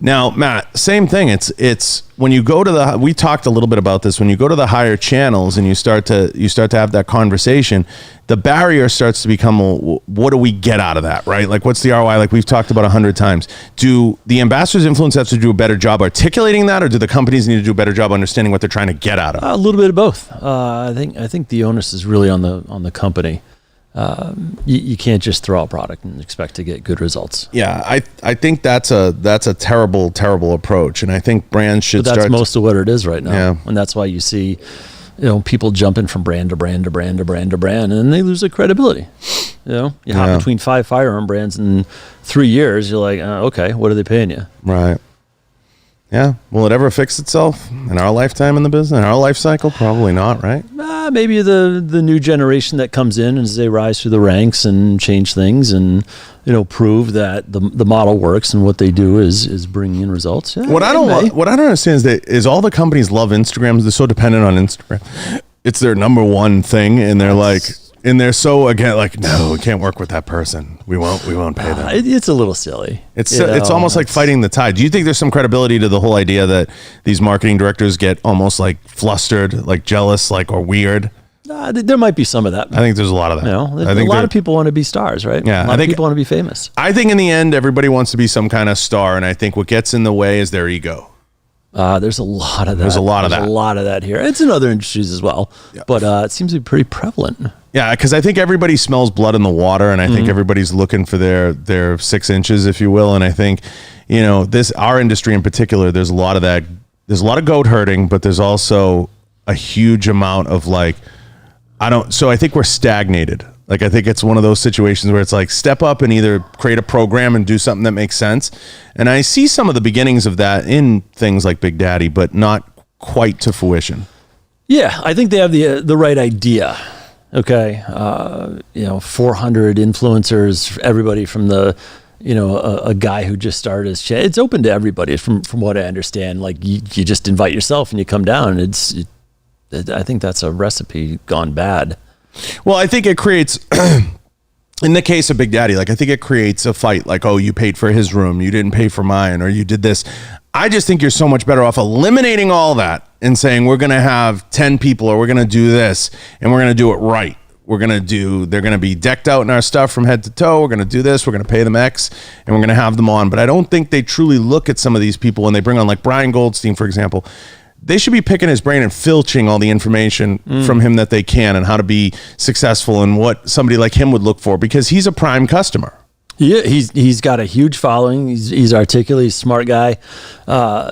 Speaker 1: Now, Matt, same thing. It's when you go to we talked a little bit about this. When you go to the higher channels and you start to have that conversation, the barrier starts to become, what do we get out of that, right? Like, what's the ROI? Like we've talked about 100 times. Do the ambassadors, influencers have to do a better job articulating that, or do the companies need to do a better job understanding what they're trying to get out of it?
Speaker 3: A little bit of both. I think the onus is really on the company. You can't just throw out product and expect to get good results.
Speaker 1: Yeah, I think that's a terrible approach, and I think brands should.
Speaker 3: But that's most of what it is right now,
Speaker 1: yeah.
Speaker 3: And that's why you see, people jumping from brand to brand to brand to brand to brand, and then they lose their credibility. You hop between 5 firearm brands in 3 years. You're like, okay, what are they paying you?
Speaker 1: Right. Yeah. Will it ever fix itself in our lifetime in the business, in our life cycle? Probably not, right?
Speaker 3: Maybe the new generation that comes in as they rise through the ranks and change things and prove that the model works and what they do is bringing in results. Yeah,
Speaker 1: what I don't understand is all the companies love Instagram. They're so dependent on Instagram. It's their number one thing, and they're so again like, no, we can't work with that person. We won't pay them.
Speaker 3: It's a little silly.
Speaker 1: It's almost like fighting the tide. Do you think there's some credibility to the whole idea that these marketing directors get almost like flustered, like jealous, like, or weird?
Speaker 3: There might be some of that.
Speaker 1: I think there's a lot of that.
Speaker 3: I think a lot of people want to be stars, right?
Speaker 1: Yeah,
Speaker 3: a lot of people want to be famous.
Speaker 1: I think in the end, everybody wants to be some kind of star, and I think what gets in the way is their ego.
Speaker 3: There's a lot of that.
Speaker 1: There's a lot of that here.
Speaker 3: It's in other industries as well, but it seems to be pretty prevalent.
Speaker 1: Yeah, because I think everybody smells blood in the water, and I think everybody's looking for their 6 inches, if you will. And I think, our industry in particular, there's a lot of that. There's a lot of goat herding, but there's also a huge amount of like, so I think we're stagnated. Like, I think it's one of those situations where it's like, step up and either create a program and do something that makes sense. And I see some of the beginnings of that in things like Big Daddy, but not quite to fruition.
Speaker 3: Yeah, I think they have the right idea. Okay, 400 influencers, everybody from a guy who just started his channel. It's open to everybody from what I understand. Like, you just invite yourself and you come down. I think that's a recipe gone bad.
Speaker 1: Well, I think it creates, in the case of Big Daddy, like, I think it creates a fight. Like, oh, you paid for his room, you didn't pay for mine, or you did this. I just think you're so much better off eliminating all that and saying, we're going to have 10 people, or we're going to do this, and we're going to do it right, they're going to be decked out in our stuff from head to toe. We're going to do this. We're going to pay them X and we're going to have them on. But I don't think they truly look at some of these people when they bring on like Brian Goldstein, for example. They should be picking his brain and filching all the information from him that they can and how to be successful and what somebody like him would look for, because he's a prime customer.
Speaker 3: Yeah, he's got a huge following. He's articulate, he's a smart guy.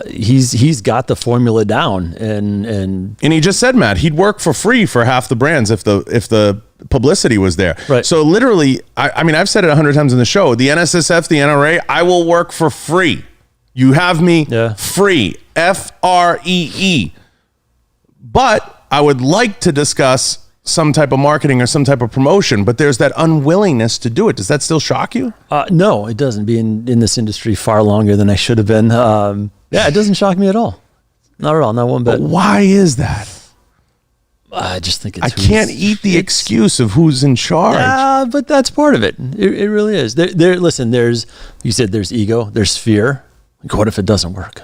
Speaker 3: He's got the formula down, and
Speaker 1: he just said, Matt, he'd work for free for half the brands if the publicity was there.
Speaker 3: Right.
Speaker 1: So literally, I mean, I've said it 100 times in the show. The NSSF, the NRA, I will work for free. You have me free, FREE. But I would like to discuss some type of marketing or some type of promotion, but there's that unwillingness to do it. Does that still shock you?
Speaker 3: No, it doesn't. Being in this industry far longer than I should have been. It doesn't shock me at all. Not at all. Not one bit.
Speaker 1: But why is that?
Speaker 3: I just think it's
Speaker 1: I can't eat the excuse of who's in charge.
Speaker 3: Yeah, but that's part of it. It really is. Listen, you said there's ego, there's fear. Like, what if it doesn't work?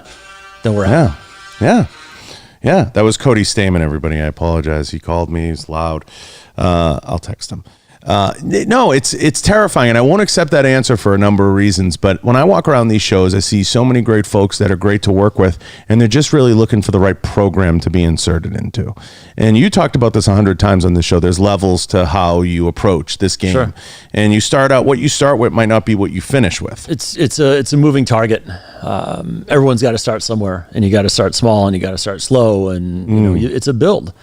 Speaker 3: Then we're out.
Speaker 1: Yeah, that was Cody Stamen, everybody. I apologize. He called me. He's loud. I'll text him. No, it's terrifying, and I won't accept that answer for a number of reasons. But when I walk around these shows, I see so many great folks that are great to work with, and they're just really looking for the right program to be inserted into. And you talked about this 100 times on the show. There's levels to how you approach this game.
Speaker 3: Sure.
Speaker 1: And you start out, what you start with might not be what you finish with.
Speaker 3: It's a moving target. Everyone's got to start somewhere, and you got to start small, and you got to start slow, and it's a build.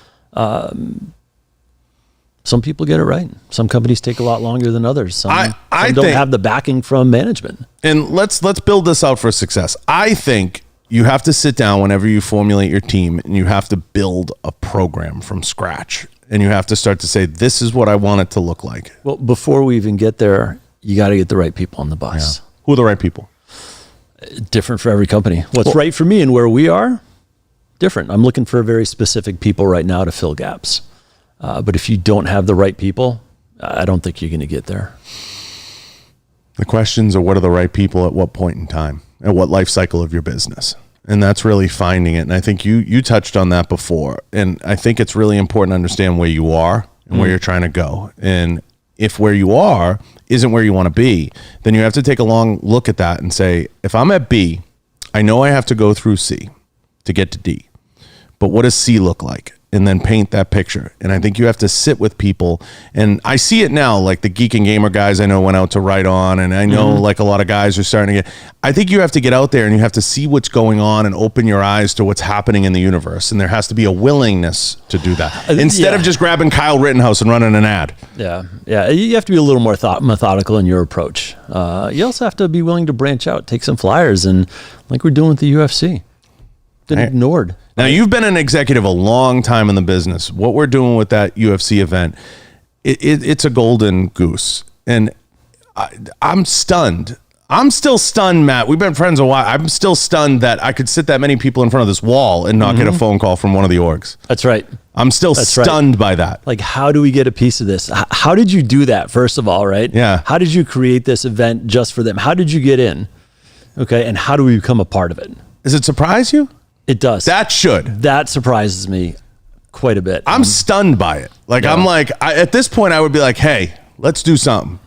Speaker 3: Some people get it right. Some companies take a lot longer than others. Some don't have the backing from management.
Speaker 1: And let's build this out for success. I think you have to sit down whenever you formulate your team, and you have to build a program from scratch. And you have to start to say, this is what I want it to look like.
Speaker 3: Well, before we even get there, you got to get the right people on the bus.
Speaker 1: Yeah. Who are the right people?
Speaker 3: Different for every company. What's right for me and where we are, different. I'm looking for very specific people right now to fill gaps. But if you don't have the right people, I don't think you're going to get there.
Speaker 1: The questions are, what are the right people at what point in time, at what life cycle of your business? And that's really finding it. And I think you touched on that before. And I think it's really important to understand where you are and where you're trying to go. And if where you are isn't where you want to be, then you have to take a long look at that and say, if I'm at B, I know I have to go through C to get to D. But what does C look like? And then paint that picture. And I think you have to sit with people. And I see it now, like the Geek and Gamer guys I know went out to Write On. And I know like a lot of guys are starting to get, I think you have to get out there and you have to see what's going on and open your eyes to what's happening in the universe. And there has to be a willingness to do that. Instead of just grabbing Kyle Rittenhouse and running an ad.
Speaker 3: Yeah. You have to be a little more methodical in your approach. You also have to be willing to branch out, take some flyers. And like we're doing with the UFC. Ignored.
Speaker 1: Now, you've been an executive a long time in the business. What we're doing with that UFC event, it's a golden goose. And I'm stunned. I'm still stunned, Matt. We've been friends a while. I'm still stunned that I could sit that many people in front of this wall and not get a phone call from one of the orgs.
Speaker 3: That's right.
Speaker 1: I'm still stunned by that.
Speaker 3: Like, how do we get a piece of this? How did you do that, first of all, right?
Speaker 1: Yeah.
Speaker 3: How did you create this event just for them? How did you get in? Okay, and how do we become a part of it?
Speaker 1: Does it surprise you?
Speaker 3: It does.
Speaker 1: That should.
Speaker 3: That surprises me quite a bit.
Speaker 1: I'm stunned by it. Like, I'm like, at this point, I would be like, hey, let's do something.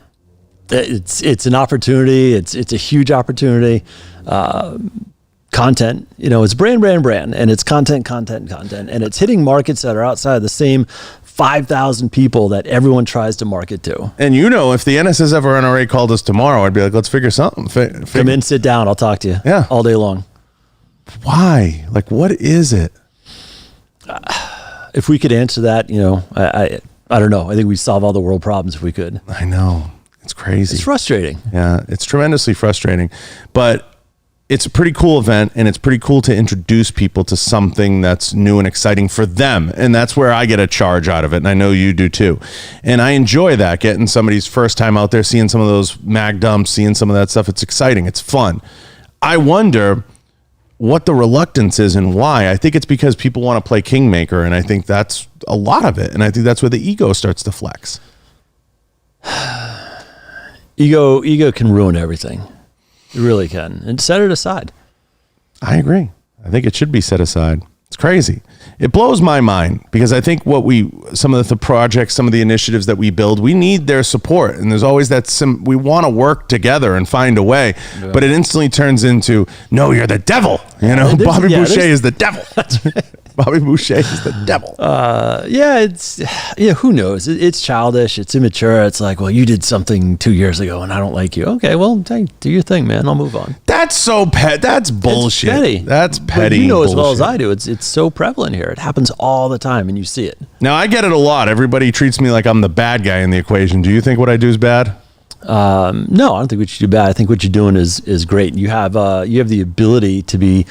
Speaker 3: It's an opportunity. It's a huge opportunity. Content, it's brand, and it's content. And it's hitting markets that are outside of the same 5,000 people that everyone tries to market to.
Speaker 1: And if the NSSF or NRA called us tomorrow, I'd be like, let's figure something.
Speaker 3: Come in, sit down. I'll talk to you.
Speaker 1: Yeah.
Speaker 3: All day long.
Speaker 1: Why? Like, what is it?
Speaker 3: If we could answer that, I don't know. I think we'd solve all the world problems if we could.
Speaker 1: I know. It's crazy.
Speaker 3: It's frustrating.
Speaker 1: Yeah, it's tremendously frustrating. But it's a pretty cool event, and it's pretty cool to introduce people to something that's new and exciting for them. And that's where I get a charge out of it, and I know you do too. And I enjoy that, getting somebody's first time out there, seeing some of those mag dumps, seeing some of that stuff. It's exciting. It's fun. I wonder what the reluctance is and why. I think it's because people want to play kingmaker, and I think that's a lot of it. And I think that's where the ego starts to flex.
Speaker 3: Ego can ruin everything. It really can. And set it aside.
Speaker 1: I agree. I think it should be set aside. It's crazy. It blows my mind because I think some of the projects, some of the initiatives that we build, we need their support. And there's always we want to work together and find a way, but it instantly turns into, no, you're the devil. You know, Bobby Boucher is the devil. Bobby Boucher is the devil.
Speaker 3: Who knows? It's childish. It's immature. It's like, well, you did something 2 years ago and I don't like you. Okay, well, do your thing, man. I'll move on.
Speaker 1: That's so That's bullshit.
Speaker 3: It's petty.
Speaker 1: That's petty.
Speaker 3: But you know
Speaker 1: bullshit.
Speaker 3: as well as I do. It's so prevalent here. It happens all the time, and you see it.
Speaker 1: Now, I get it a lot. Everybody treats me like I'm the bad guy in the equation. Do you think what I do is bad?
Speaker 3: No, I don't think what you do bad. I think what you're doing is great. You have the ability to be,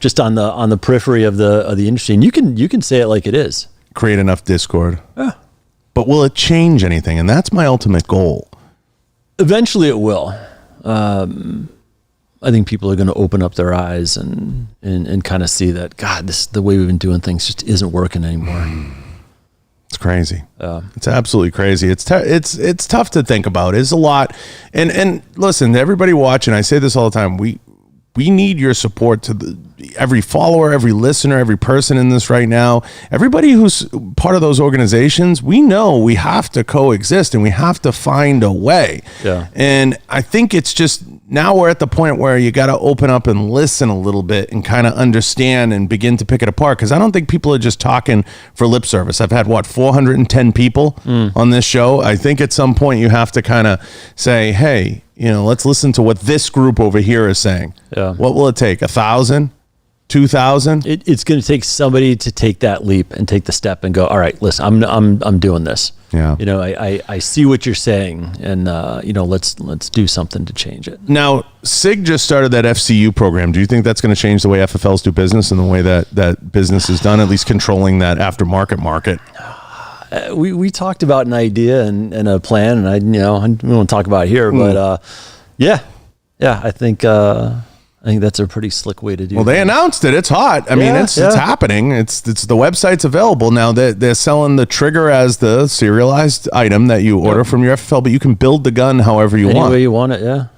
Speaker 3: just on the periphery of the industry, and you can say it like it is.
Speaker 1: Create enough discord.
Speaker 3: Yeah.
Speaker 1: But will it change anything? And that's my ultimate goal.
Speaker 3: Eventually, it will. I think people are going to open up their eyes and kind of see that, God, the way we've been doing things just isn't working anymore.
Speaker 1: It's crazy. It's absolutely crazy. It's tough to think about. It's a lot. And listen, to everybody watching, I say this all the time. We need your support to every follower, every listener, every person in this right now. Everybody who's part of those organizations, we know we have to coexist and we have to find a way.
Speaker 3: Yeah.
Speaker 1: And I think it's just now we're at the point where you got to open up and listen a little bit and kind of understand and begin to pick it apart. Because I don't think people are just talking for lip service. I've had 410 people on this show. I think at some point you have to kind of say, hey, let's listen to what this group over here is saying.
Speaker 3: Yeah.
Speaker 1: What will it take? 1,000? 2,000?
Speaker 3: It's going to take somebody to take that leap and take the step and go, all right, listen, I'm doing this.
Speaker 1: Yeah.
Speaker 3: I see what you're saying, and let's do something to change it.
Speaker 1: Now, SIG just started that FCU program. Do you think that's going to change the way FFLs do business and the way that business is done, at least controlling that aftermarket market?
Speaker 3: We talked about an idea and a plan, and I don't want to talk about it here, but I think that's a pretty slick way to do it.
Speaker 1: Well, they announced it. It's hot. I mean, it's happening. It's the website's available now. They're selling the trigger as the serialized item that you order from your FFL, but you can build the gun however you want.
Speaker 3: Any way you want it, yeah.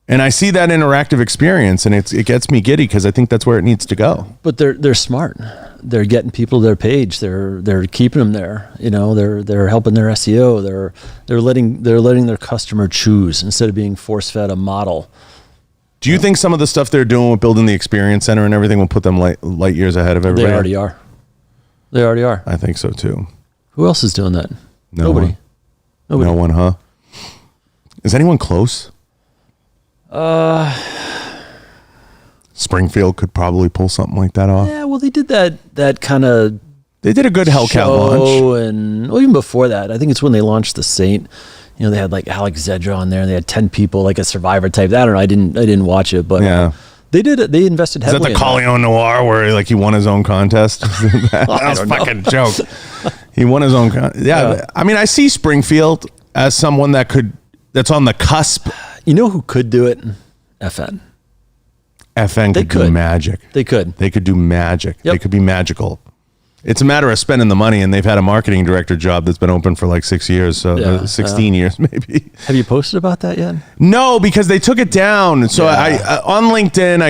Speaker 1: And I see that interactive experience, and it gets me giddy because I think that's where it needs to go.
Speaker 3: But they're smart. They're getting people to their page. They're keeping them there. They're helping their SEO. They're letting their customer choose instead of being force fed a model.
Speaker 1: Do you think some of the stuff they're doing with building the experience center and everything will put them light years ahead of everybody?
Speaker 3: They already are.
Speaker 1: I think so too.
Speaker 3: Who else is doing that?
Speaker 1: Nobody. No one, huh? Is anyone close? Springfield could probably pull something like that off.
Speaker 3: Yeah, well, they did that kind of.
Speaker 1: They did a good Hellcat launch,
Speaker 3: and even before that, I think it's when they launched the Saint. They had like Alex Zedra on there, and they had 10 people, like a Survivor type. I don't know. I didn't watch it, but
Speaker 1: yeah.
Speaker 3: They did it. They invested heavily.
Speaker 1: Is that the Corleone Noir where he won his own contest? That was a fucking joke. He won his own contest. Yeah. I mean, I see Springfield as someone that's on the cusp.
Speaker 3: You know who could do it? FN.
Speaker 1: FN could do magic.
Speaker 3: They could.
Speaker 1: They could do magic.
Speaker 3: Yep.
Speaker 1: They could be magical. It's a matter of spending the money, and they've had a marketing director job that's been open for like 6 years, so 16 years maybe.
Speaker 3: Have you posted about that yet?
Speaker 1: No, because they took it down. So I on LinkedIn,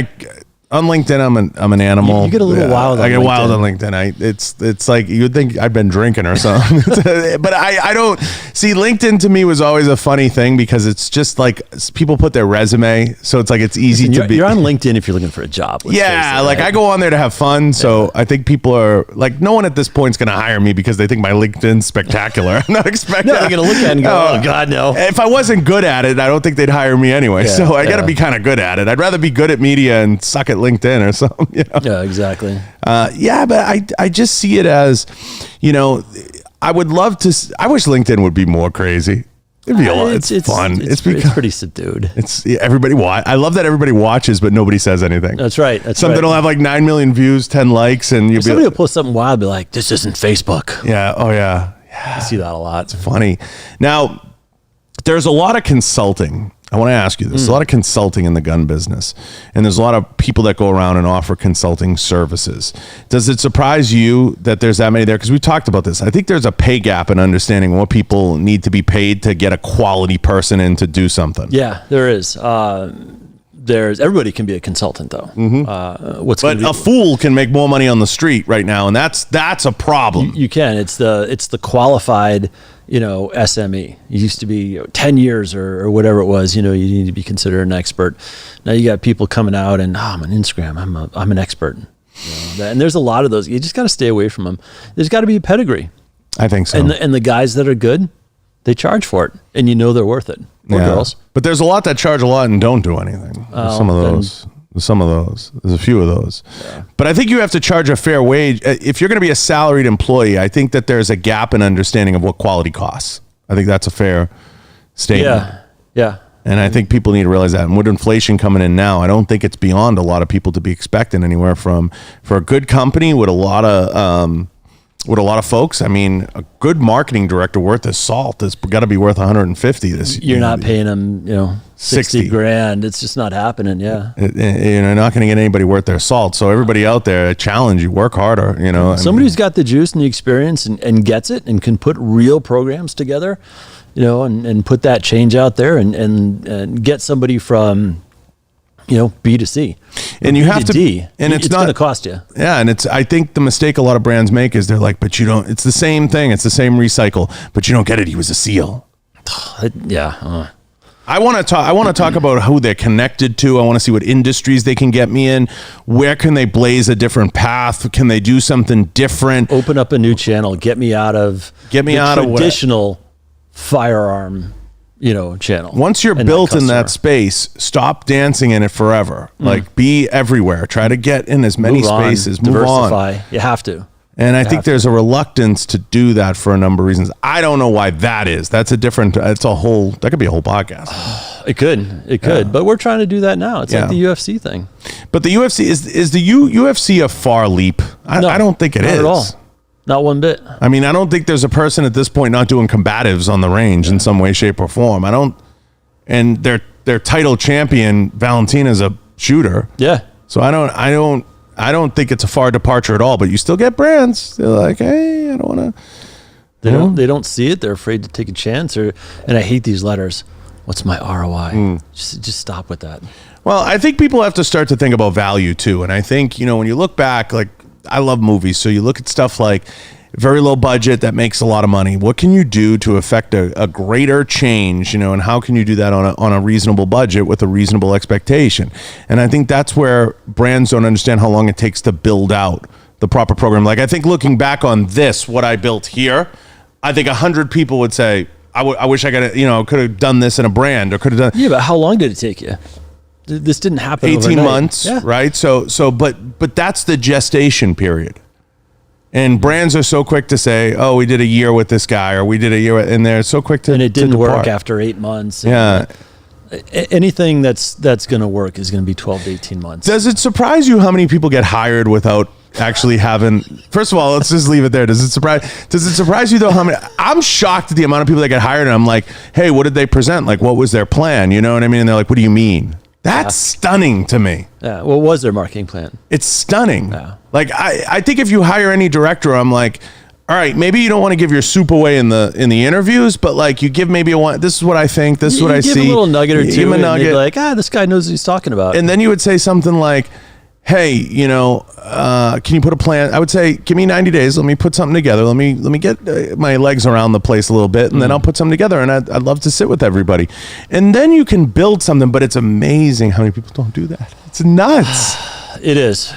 Speaker 1: I'm an animal.
Speaker 3: You get a little wild.
Speaker 1: I get wild on LinkedIn. It's like you'd think I've been drinking or something. But I don't see LinkedIn. To me was always a funny thing because it's just like people put their resume, so it's like it's easy to be.
Speaker 3: You're on LinkedIn if you're looking for a job.
Speaker 1: I go on there to have fun. So I think people are like, no one at this point is going to hire me because they think my LinkedIn's spectacular. I'm not expecting.
Speaker 3: No, they're going to look at it and go, oh God, no.
Speaker 1: If I wasn't good at it, I don't think they'd hire me anyway. So I got to be kind of good at it. I'd rather be good at media and suck at LinkedIn or something.
Speaker 3: Yeah, exactly.
Speaker 1: But I just see it as, I would love to. I wish LinkedIn would be more crazy. It'd be a lot. It's fun.
Speaker 3: It's pretty subdued.
Speaker 1: Everybody I love that everybody watches, but nobody says anything.
Speaker 3: That's right.
Speaker 1: Something will have like 9 million views, 10 likes, and
Speaker 3: somebody will post something wild, be like, "This isn't Facebook."
Speaker 1: Yeah. Oh yeah.
Speaker 3: I see that a lot.
Speaker 1: It's funny. Now, there's a lot of consulting. I want to ask you this. There's a lot of consulting in the gun business, and there's a lot of people that go around and offer consulting services. Does it surprise you that there's that many there? Because we talked about this. I think there's a pay gap in understanding what people need to be paid to get a quality person in to do something.
Speaker 3: Yeah, there is. everybody can be a consultant though.
Speaker 1: But a fool can make more money on the street right now, and that's a problem.
Speaker 3: You can. It's the qualified, SME. It used to be 10 years or whatever it was. You need to be considered an expert. Now you got people coming out and I'm on Instagram. I'm an expert. And there's a lot of those. You just got to stay away from them. There's got to be a pedigree.
Speaker 1: I think so.
Speaker 3: And the guys that are good, they charge for it, and they're worth it. Or girls.
Speaker 1: But there's a lot that charge a lot and don't do anything. Some of those. There's a few of those. Yeah. But I think you have to charge a fair wage. If you're going to be a salaried employee, I think that there's a gap in understanding of what quality costs. I think that's a fair statement.
Speaker 3: Yeah.
Speaker 1: And I think people need to realize that. And with inflation coming in now, I don't think it's beyond a lot of people to be expecting anywhere from, for a good company with a lot of folks. I mean, a good marketing director worth his salt has got to be worth 150 this year.
Speaker 3: You're not paying them, 60 grand. It's just not happening. Yeah.
Speaker 1: You're not going to get anybody worth their salt. So everybody out there, I challenge you, work harder,
Speaker 3: Somebody who's got the juice and the experience and gets it and can put real programs together, and put that change out there and get somebody from, B to C.
Speaker 1: And you have to,
Speaker 3: D,
Speaker 1: and
Speaker 3: it's going to cost you.
Speaker 1: Yeah. And I think the mistake a lot of brands make is they're like, but you don't, it's the same thing. It's the same recycle, but you don't get it. He was a SEAL.
Speaker 3: Yeah.
Speaker 1: I want to talk about who they're connected to. I want to see what industries they can get me in. Where can they blaze a different path? Can they do something different?
Speaker 3: Open up a new channel. Get me out of traditional firearm, channel.
Speaker 1: Once you're built in that space, stop dancing in it forever. Like, be everywhere. Try to get in as many spaces.
Speaker 3: Diversify.
Speaker 1: Move on.
Speaker 3: You have to.
Speaker 1: And I think there's a reluctance to do that for a number of reasons. I don't know why that is. That could be a whole podcast.
Speaker 3: It could. But we're trying to do that now. It's like the UFC thing.
Speaker 1: But the UFC, is the UFC a far leap? I don't think it is.
Speaker 3: Not at all. Not one bit.
Speaker 1: I mean, I don't think there's a person at this point not doing combatives on the range in some way, shape, or form. And their title champion, Valentina's a shooter.
Speaker 3: Yeah.
Speaker 1: So I don't think it's a far departure at all, but you still get brands. They're like, hey, I don't want to.
Speaker 3: They don't see it. They're afraid to take a chance. And I hate these letters. What's my ROI? Just stop with that.
Speaker 1: Well, I think people have to start to think about value too. And I think, when you look back, like, I love movies. So you look at stuff like very low budget that makes a lot of money. What can you do to affect a greater change, and how can you do that on a reasonable budget with a reasonable expectation? And I think that's where brands don't understand how long it takes to build out the proper program. Like, I think looking back on this, what I built here, I think 100 people would say, I wish I could have done this in a brand or could have done.
Speaker 3: Yeah, but how long did it take you? This didn't happen
Speaker 1: 18
Speaker 3: overnight.
Speaker 1: months,
Speaker 3: yeah.
Speaker 1: Right? But that's the gestation period. And brands are so quick to say, oh, we did a year with this guy, or we did a year, and they're so quick to.
Speaker 3: And it didn't work after 8 months.
Speaker 1: Yeah.
Speaker 3: Anything that's going to work is going to be 12 to 18 months.
Speaker 1: Does it surprise you how many people get hired without actually having? First of all, let's just leave it there. Does it surprise you though how many? I'm shocked at the amount of people that get hired, and I'm like, hey, what did they present? Like, what was their plan? You know what I mean? And they're like, what do you mean? That's stunning to me.
Speaker 3: Yeah. What was their marketing plan?
Speaker 1: It's stunning.
Speaker 3: Yeah.
Speaker 1: Like, I think if you hire any director, I'm like, all right, maybe you don't want to give your soup away in the interviews, but like, you give maybe this is what I think, this is what I see.
Speaker 3: Give a little nugget or two.
Speaker 1: Give a
Speaker 3: and
Speaker 1: nugget.
Speaker 3: They'd be like, this guy knows what he's talking about.
Speaker 1: And then you would say something like, hey, can you put a plan? I would say, give me 90 days. Let me put something together. Let me get my legs around the place a little bit, and then I'll put something together. And I'd love to sit with everybody. And then you can build something, but it's amazing how many people don't do that. It's nuts.
Speaker 3: It is.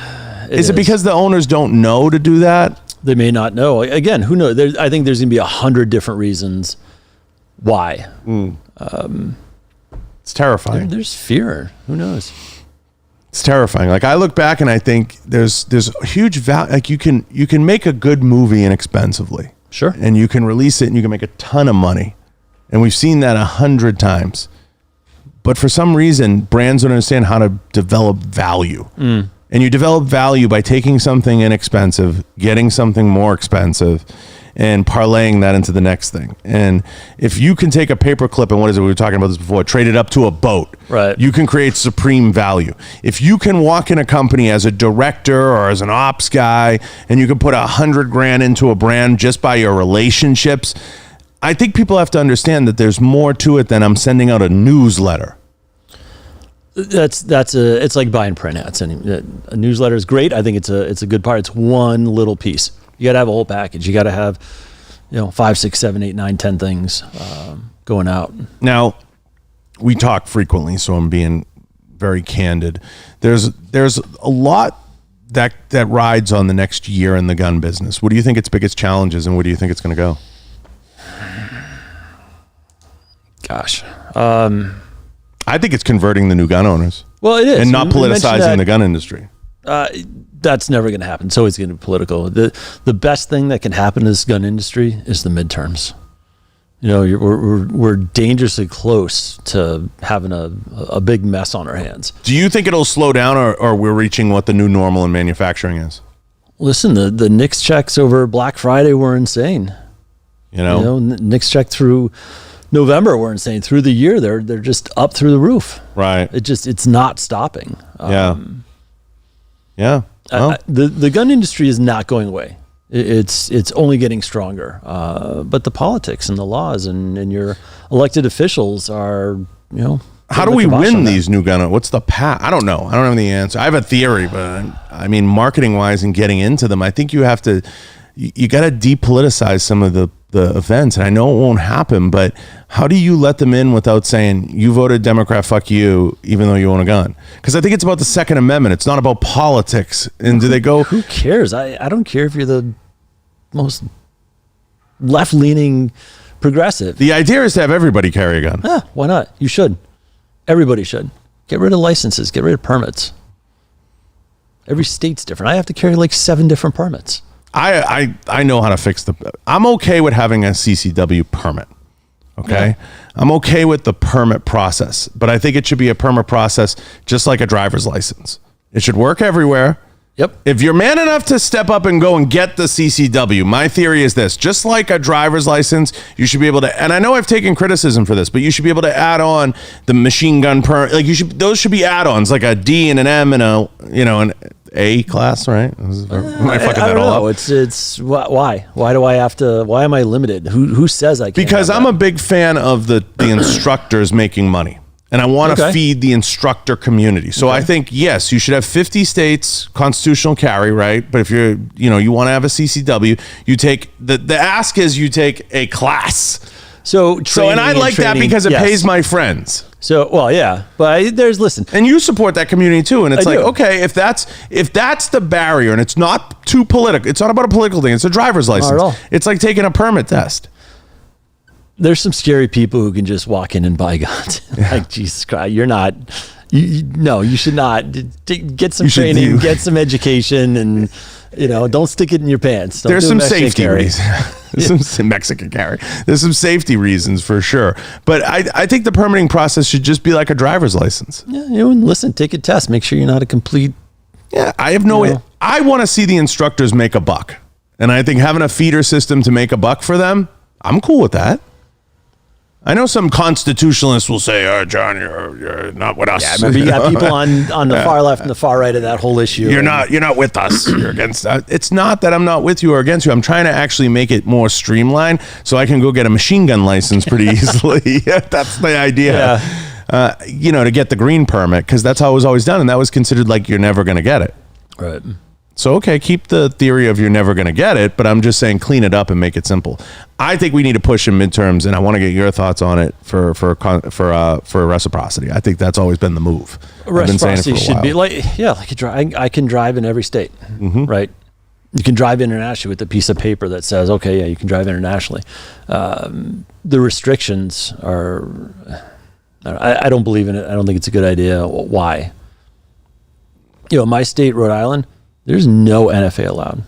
Speaker 1: Is it because the owners don't know to do that?
Speaker 3: They may not know. Again, who knows? I think there's going to be 100 different reasons why.
Speaker 1: It's terrifying.
Speaker 3: There's fear. Who knows?
Speaker 1: It's terrifying. Like, I look back and I think there's huge value. Like, you can make a good movie inexpensively.
Speaker 3: Sure.
Speaker 1: And you can release it and you can make a ton of money. And we've seen that 100 times. But for some reason, brands don't understand how to develop value. And you develop value by taking something inexpensive, getting something more expensive, and parlaying that into the next thing. And if you can take a paperclip and we were talking about this before, trade it up to a boat,
Speaker 3: right?
Speaker 1: You can create supreme value. If you can walk in a company as a director or as an ops guy, and you can put $100,000 into a brand just by your relationships, I think people have to understand that there's more to it than I'm sending out a newsletter.
Speaker 3: It's like buying print ads. And a newsletter is great. I think it's a good part. It's one little piece. You got to have a whole package. You got to have, 5, 6, 7, 8, 9, 10 things going out.
Speaker 1: Now, we talk frequently, so I'm being very candid. There's a lot that rides on the next year in the gun business. What do you think its biggest challenges, and where do you think it's going to go?
Speaker 3: Gosh.
Speaker 1: I think it's converting the new gun owners.
Speaker 3: Well, it is.
Speaker 1: And not politicizing the gun industry.
Speaker 3: That's never going to happen. It's always going to be political. The best thing that can happen in this gun industry is the midterms. We're dangerously close to having a big mess on our hands.
Speaker 1: Do you think it'll slow down, or we're reaching what the new normal in manufacturing is?
Speaker 3: Listen, the NICS checks over Black Friday were insane. NICS check through November were insane. Through the year, they're just up through the roof.
Speaker 1: Right.
Speaker 3: It's not stopping.
Speaker 1: Yeah. Well,
Speaker 3: the gun industry is not going away. It's only getting stronger. But the politics and the laws and your elected officials are,
Speaker 1: how do we win these new gun? What's the path? I don't know. I don't have the answer. I have a theory, but I mean, marketing wise and getting into them, I think you got to depoliticize some of the events. And I know it won't happen, but how do you let them in without saying you voted Democrat, fuck you, even though you own a gun? Because I think it's about the Second Amendment. It's not about politics. And do they go?
Speaker 3: Who cares? I don't care if you're the most left-leaning progressive.
Speaker 1: The idea is to have everybody carry a gun.
Speaker 3: Yeah, why not? You should. Everybody should. Get rid of licenses. Get rid of permits. Every state's different. I have to carry like 7 different permits.
Speaker 1: I know how to fix I'm okay with having a CCW permit. Okay. Yeah. I'm okay with the permit process, but I think it should be a permit process just like a driver's license. It should work everywhere.
Speaker 3: Yep.
Speaker 1: If you're man enough to step up and go and get the CCW, my theory is this: just like a driver's license, you should be able to, and I know I've taken criticism for this, but you should be able to add on the machine gun permit. Like those should be add-ons, like a D and an M and an A class, right? Am I fucking that all up?
Speaker 3: It's why? Why do I have to? Why am I limited? Who says I can't?
Speaker 1: Because I'm a big fan of the instructors making money, and I want to feed the instructor community. So I think yes, you should have 50 states constitutional carry, right? But if you want to have a CCW, you take the ask is you take a class. So and I like that because it pays my friends.
Speaker 3: So, well, yeah, but listen.
Speaker 1: And you support that community too. And it's okay, if that's the barrier and it's not too political, it's not about a political thing, it's a driver's license. Not at all. It's like taking a permit test.
Speaker 3: There's some scary people who can just walk in and buy guns. Like, Jesus Christ, you're not, you should not. Get some training, get some education, and, don't stick it in your pants.
Speaker 1: There's some safety reasons. Some Mexican carry. There's some safety reasons for sure. But I think the permitting process should just be like a driver's license.
Speaker 3: Yeah, listen, take a test. Make sure you're not a complete.
Speaker 1: Yeah, I have I want to see the instructors make a buck. And I think having a feeder system to make a buck for them, I'm cool with that. I know some constitutionalists will say, "Oh, John, you're not with us."
Speaker 3: Yeah, remember you got people on the far left and the far right of that whole issue.
Speaker 1: You're not with us. You're against us. It's not that I'm not with you or against you. I'm trying to actually make it more streamlined so I can go get a machine gun license pretty easily. That's the idea. Yeah. To get the green permit, because that's how it was always done, and that was considered like you're never going to get it.
Speaker 3: Right.
Speaker 1: So, okay, keep the theory of you're never going to get it, but I'm just saying clean it up and make it simple. I think we need to push in midterms, and I want to get your thoughts on it for reciprocity. I think that's always been the move.
Speaker 3: Reciprocity should be I can drive in every state, right? You can drive internationally with a piece of paper that says, okay, yeah, you can drive internationally. The restrictions are, I don't believe in it. I don't think it's a good idea. Why? My state, Rhode Island, there's no NFA allowed.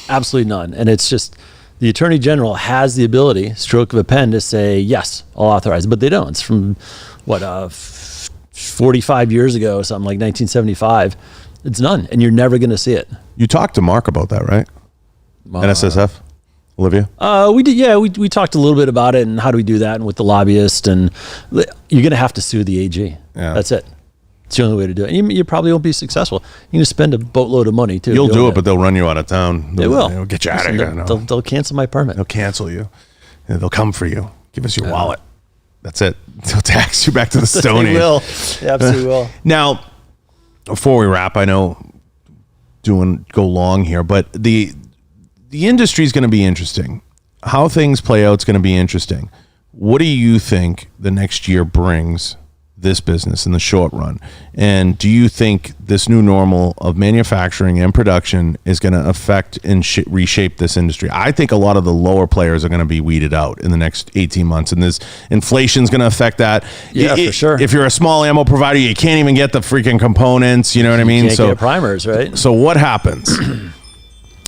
Speaker 3: Absolutely none. And it's just the Attorney General has the ability, stroke of a pen, to say, yes, I'll authorize it. But they don't. It's from, 45 years ago, something like 1975. It's none. And you're never going to see it. You
Speaker 1: talked to Mark about that, right? NSSF? Olivia?
Speaker 3: We did. Yeah, we talked a little bit about it and how do we do that and with the lobbyist. And you're going to have to sue the AG. Yeah. That's it. It's the only way to do it. And you probably won't be successful. You're going to spend a boatload of money, too.
Speaker 1: You'll do it, but they'll run you out of town.
Speaker 3: They will.
Speaker 1: They'll get you out of here.
Speaker 3: They'll cancel my permit.
Speaker 1: They'll cancel you. They'll come for you. Give us your wallet. That's it. They'll tax you back to the Stone Age.
Speaker 3: They will. They absolutely will.
Speaker 1: Now, before we wrap, I know go long here, but the industry is going to be interesting. How things play out is going to be interesting. What do you think the next year brings this business in the short run? And do you think this new normal of manufacturing and production is going to affect and reshape this industry? I think a lot of the lower players are going to be weeded out in the next 18 months, and this inflation is going to affect that.
Speaker 3: Yeah, for sure.
Speaker 1: If you're a small ammo provider, you can't even get the freaking components. You know what I mean?
Speaker 3: Can't get primers, right?
Speaker 1: So what happens?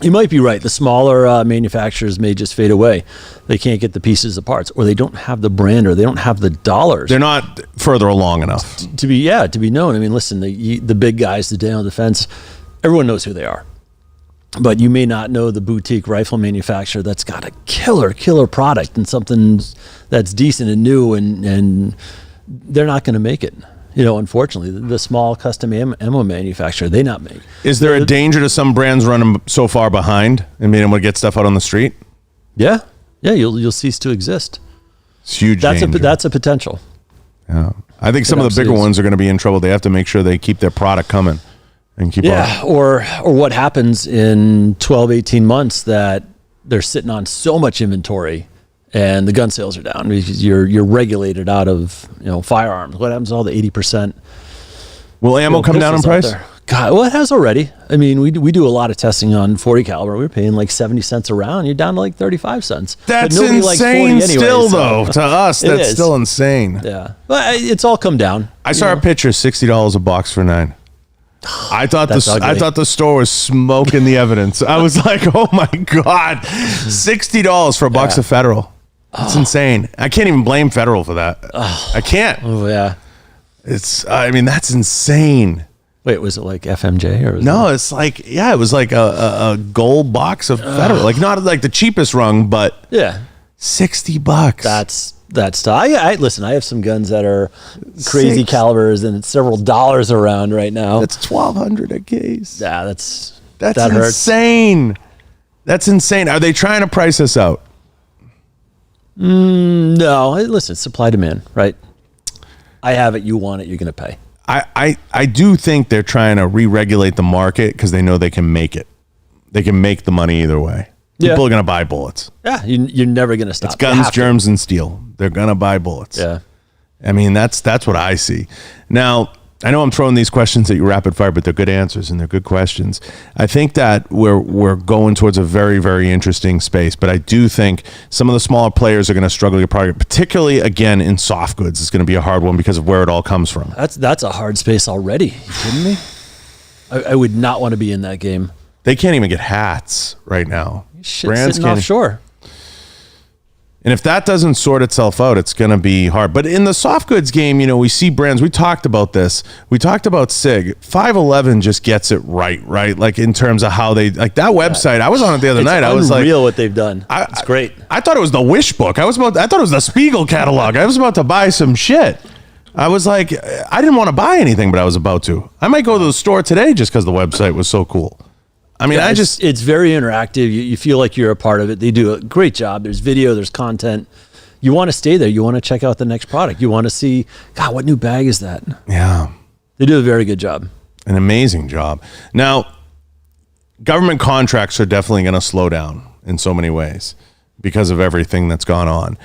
Speaker 3: You might be right. The smaller manufacturers may just fade away. They can't get the pieces of parts, or they don't have the brand, or they don't have the dollars.
Speaker 1: They're not further along enough
Speaker 3: to be known. I mean, listen, the big guys, the Daniel Defense, everyone knows who they are. But you may not know the boutique rifle manufacturer that's got a killer product and something that's decent and new, and they're not going to make it. Unfortunately, the small custom ammo manufacturer, they not make.
Speaker 1: Is there a danger to some brands running so far behind and being able to get stuff out on the street?
Speaker 3: Yeah. You'll cease to exist.
Speaker 1: It's huge.
Speaker 3: That's a potential.
Speaker 1: Yeah, I think some of the bigger ones are going to be in trouble. They have to make sure they keep their product coming and keep.
Speaker 3: Yeah, or what happens in 12, 18 months that they're sitting on so much inventory. And the gun sales are down because you're regulated out of firearms. What happens to all the 80%?
Speaker 1: Will ammo come down in price?
Speaker 3: God, well, it has already. I mean, we do a lot of testing on 40 caliber. We're paying like 70 cents a round. You're down to like 35 cents.
Speaker 1: That's insane. Anyway, still, though, to us, that's still insane.
Speaker 3: Yeah, but it's all come down.
Speaker 1: I saw a picture, $60 a box for 9. I thought the store was smoking the evidence. I was like, oh my God, $60 for a box of Federal. That's insane. I can't even blame Federal for that. I can't.
Speaker 3: Oh yeah.
Speaker 1: That's insane.
Speaker 3: Wait, was it like FMJ or?
Speaker 1: No, it's like, it was like a gold box of Federal. Like not like the cheapest rung, but $60. That's I listen, I have some guns that are crazy calibers and it's several dollars a round right now. That's $1,200 a case.
Speaker 3: Yeah, that
Speaker 1: insane. Hurts. That's insane. Are they trying to price us out?
Speaker 3: No, listen, supply demand, right? I have it, you want it, you're going to pay.
Speaker 1: I do think they're trying to re-regulate the market because they know they can make it. They can make the money either way. People are going to buy bullets.
Speaker 3: Yeah, you're never going to stop.
Speaker 1: It's guns, germs, and steel. They're going to buy bullets.
Speaker 3: Yeah.
Speaker 1: I mean, that's what I see. Now, I know I'm throwing these questions at you rapid fire, but they're good answers and they're good questions. I think that we're going towards a very, very interesting space, but I do think some of the smaller players are going to struggle to get product, particularly again in soft goods. It's going to be a hard one because of where it all comes from.
Speaker 3: That's a hard space already. You kidding me? I would not want to be in that game.
Speaker 1: They can't even get hats right now.
Speaker 3: Brands sitting offshore.
Speaker 1: And if that doesn't sort itself out, it's going to be hard. But in the soft goods game, we see brands. We talked about this. We talked about SIG. 511 just gets it right? Like in terms of how they like that website. I was on it the other night. I was like,
Speaker 3: unreal what they've done. It's great.
Speaker 1: I thought it was the Wish book. I thought it was the Spiegel catalog. I was about to buy some shit. I was like, I didn't want to buy anything, but I was about to. I might go to the store today just because the website was so cool. I mean,
Speaker 3: it's very interactive. You feel like you're a part of it. They do a great job. There's video, there's content. You want to stay there. You want to check out the next product. You want to see, God, what new bag is that?
Speaker 1: Yeah.
Speaker 3: They do a very good job.
Speaker 1: An amazing job. Now, government contracts are definitely going to slow down in so many ways because of everything that's gone on.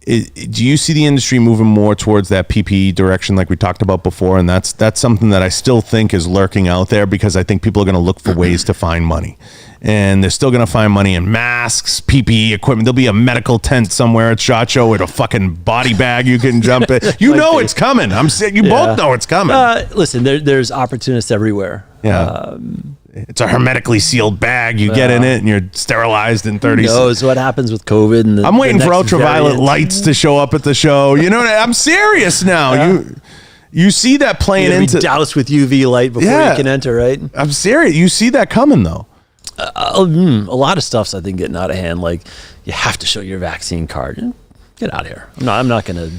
Speaker 1: Do you see the industry moving more towards that PPE direction like we talked about before? And that's something that I still think is lurking out there because I think people are going to look for ways to find money. And they're still going to find money in masks, PPE equipment. There'll be a medical tent somewhere at SHOT Show with a fucking body bag you can jump in. You know it's coming. You both know it's coming.
Speaker 3: Listen, there's opportunists everywhere.
Speaker 1: Yeah. It's a hermetically sealed bag. You get in it and you're sterilized in 30 seconds. Who knows
Speaker 3: what happens with COVID? And
Speaker 1: I'm waiting for ultraviolet lights to show up at the show. I'm serious now. You see that playing into
Speaker 3: doused with UV light before you can enter, right?
Speaker 1: I'm serious. You see that coming though.
Speaker 3: A lot of stuff's I think getting out of hand. Like you have to show your vaccine card. Get out of here. I'm not going to.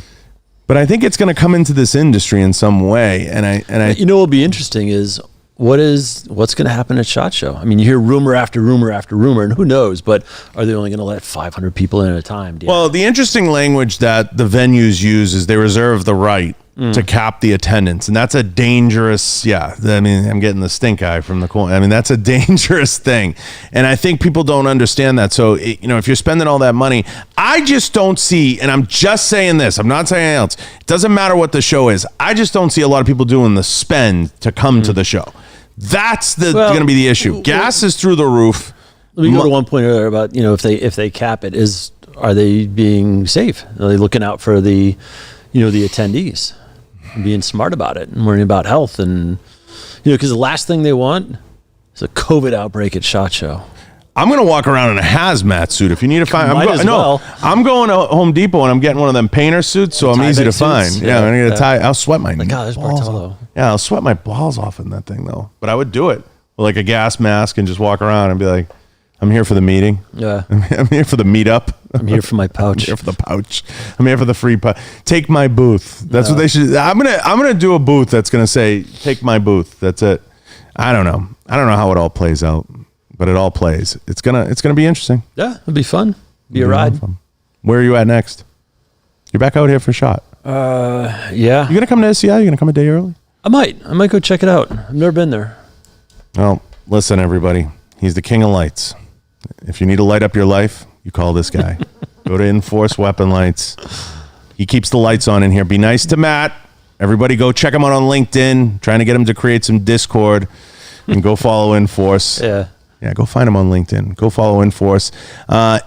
Speaker 1: But I think it's going to come into this industry in some way. And I
Speaker 3: what'll be interesting is what's going to happen at SHOT Show? I mean, you hear rumor after rumor after rumor, and who knows? But are they only going to let 500 people in at a time?
Speaker 1: Well, the interesting language that the venues use is they reserve the right to cap the attendance, and that's a dangerous. Yeah, I mean, I'm getting the stink eye from the corner. I mean, that's a dangerous thing, and I think people don't understand that. So, if you're spending all that money, I just don't see. And I'm just saying this. I'm not saying anything else. It doesn't matter what the show is. I just don't see a lot of people doing the spend to come to the show. That's going to be the issue. Gas is through the roof.
Speaker 3: Let me go to one point earlier about if they cap it, are they being safe? Are they looking out for the attendees, and being smart about it and worrying about health and because the last thing they want is a COVID outbreak at SHOT Show.
Speaker 1: I'm going to walk around in a hazmat suit. If you need to find, I'm going to Home Depot and I'm getting one of them painter suits, so I'm easy to find. Yeah, I'm going to get a tie. I'll sweat my
Speaker 3: there's Bartolo.
Speaker 1: Yeah, I'll sweat my balls off in that thing though. But I would do it with like a gas mask and just walk around and be like, I'm here for the meeting.
Speaker 3: Yeah,
Speaker 1: I'm here for the meetup.
Speaker 3: I'm here for my pouch.
Speaker 1: I'm here for the pouch. I'm here for the free pouch. Take my booth. That's what they should. I'm gonna do a booth that's gonna say, take my booth. That's it. I don't know how it all plays out, but it all plays. It's gonna be interesting.
Speaker 3: Yeah, it'll be fun. Be a ride.
Speaker 1: Where are you at next? You're back out here for SHOT.
Speaker 3: Yeah.
Speaker 1: You gonna come to SCI? You gonna come a day early?
Speaker 3: I might go check it out. I've never been there.
Speaker 1: Well, listen, everybody. He's the king of lights. If you need to light up your life, you call this guy. Go to Inforce Weapon Lights. He keeps the lights on in here. Be nice to Matt. Everybody go check him out on LinkedIn. Trying to get him to create some Discord. And go follow Inforce. Yeah, go find him on LinkedIn. Go follow Inforce.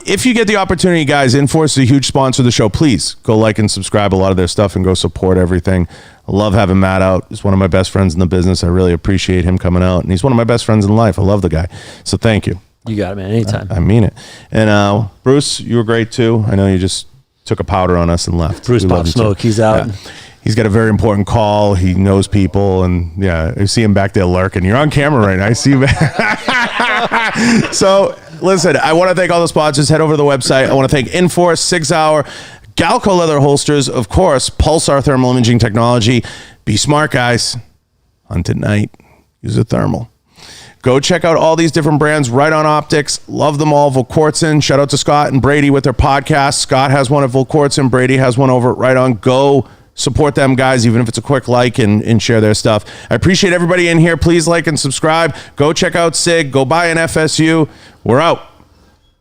Speaker 1: If you get the opportunity, guys, Inforce is a huge sponsor of the show. Please go like and subscribe a lot of their stuff and go support everything. I love having Matt out. He's one of my best friends in the business. I really appreciate him coming out. And he's one of my best friends in life. I love the guy. So thank you.
Speaker 3: You got it, man. Anytime.
Speaker 1: I mean it. And Bruce, you were great too. I know you just took a powder on us and left.
Speaker 3: Bruce Pop Smoke, he's out.
Speaker 1: Yeah. He's got a very important call. He knows people. And yeah, I see him back there lurking. You're on camera right now. I see you back. So listen, I want to thank all the sponsors. Head over to the website. I want to thank Inforce, 6 Hour, Galco Leather Holsters, of course, Pulsar Thermal Imaging Technology. Be smart, guys. Hunt at night. Use a thermal. Go check out all these different brands. Right On Optics. Love them all. Volquartsen. Shout out to Scott and Brady with their podcast. Scott has one at Volquartsen. Brady has one over at Right On. Go support them, guys, even if it's a quick like and share their stuff. I appreciate everybody in here. Please like and subscribe. Go check out SIG. Go buy an FSU. We're out.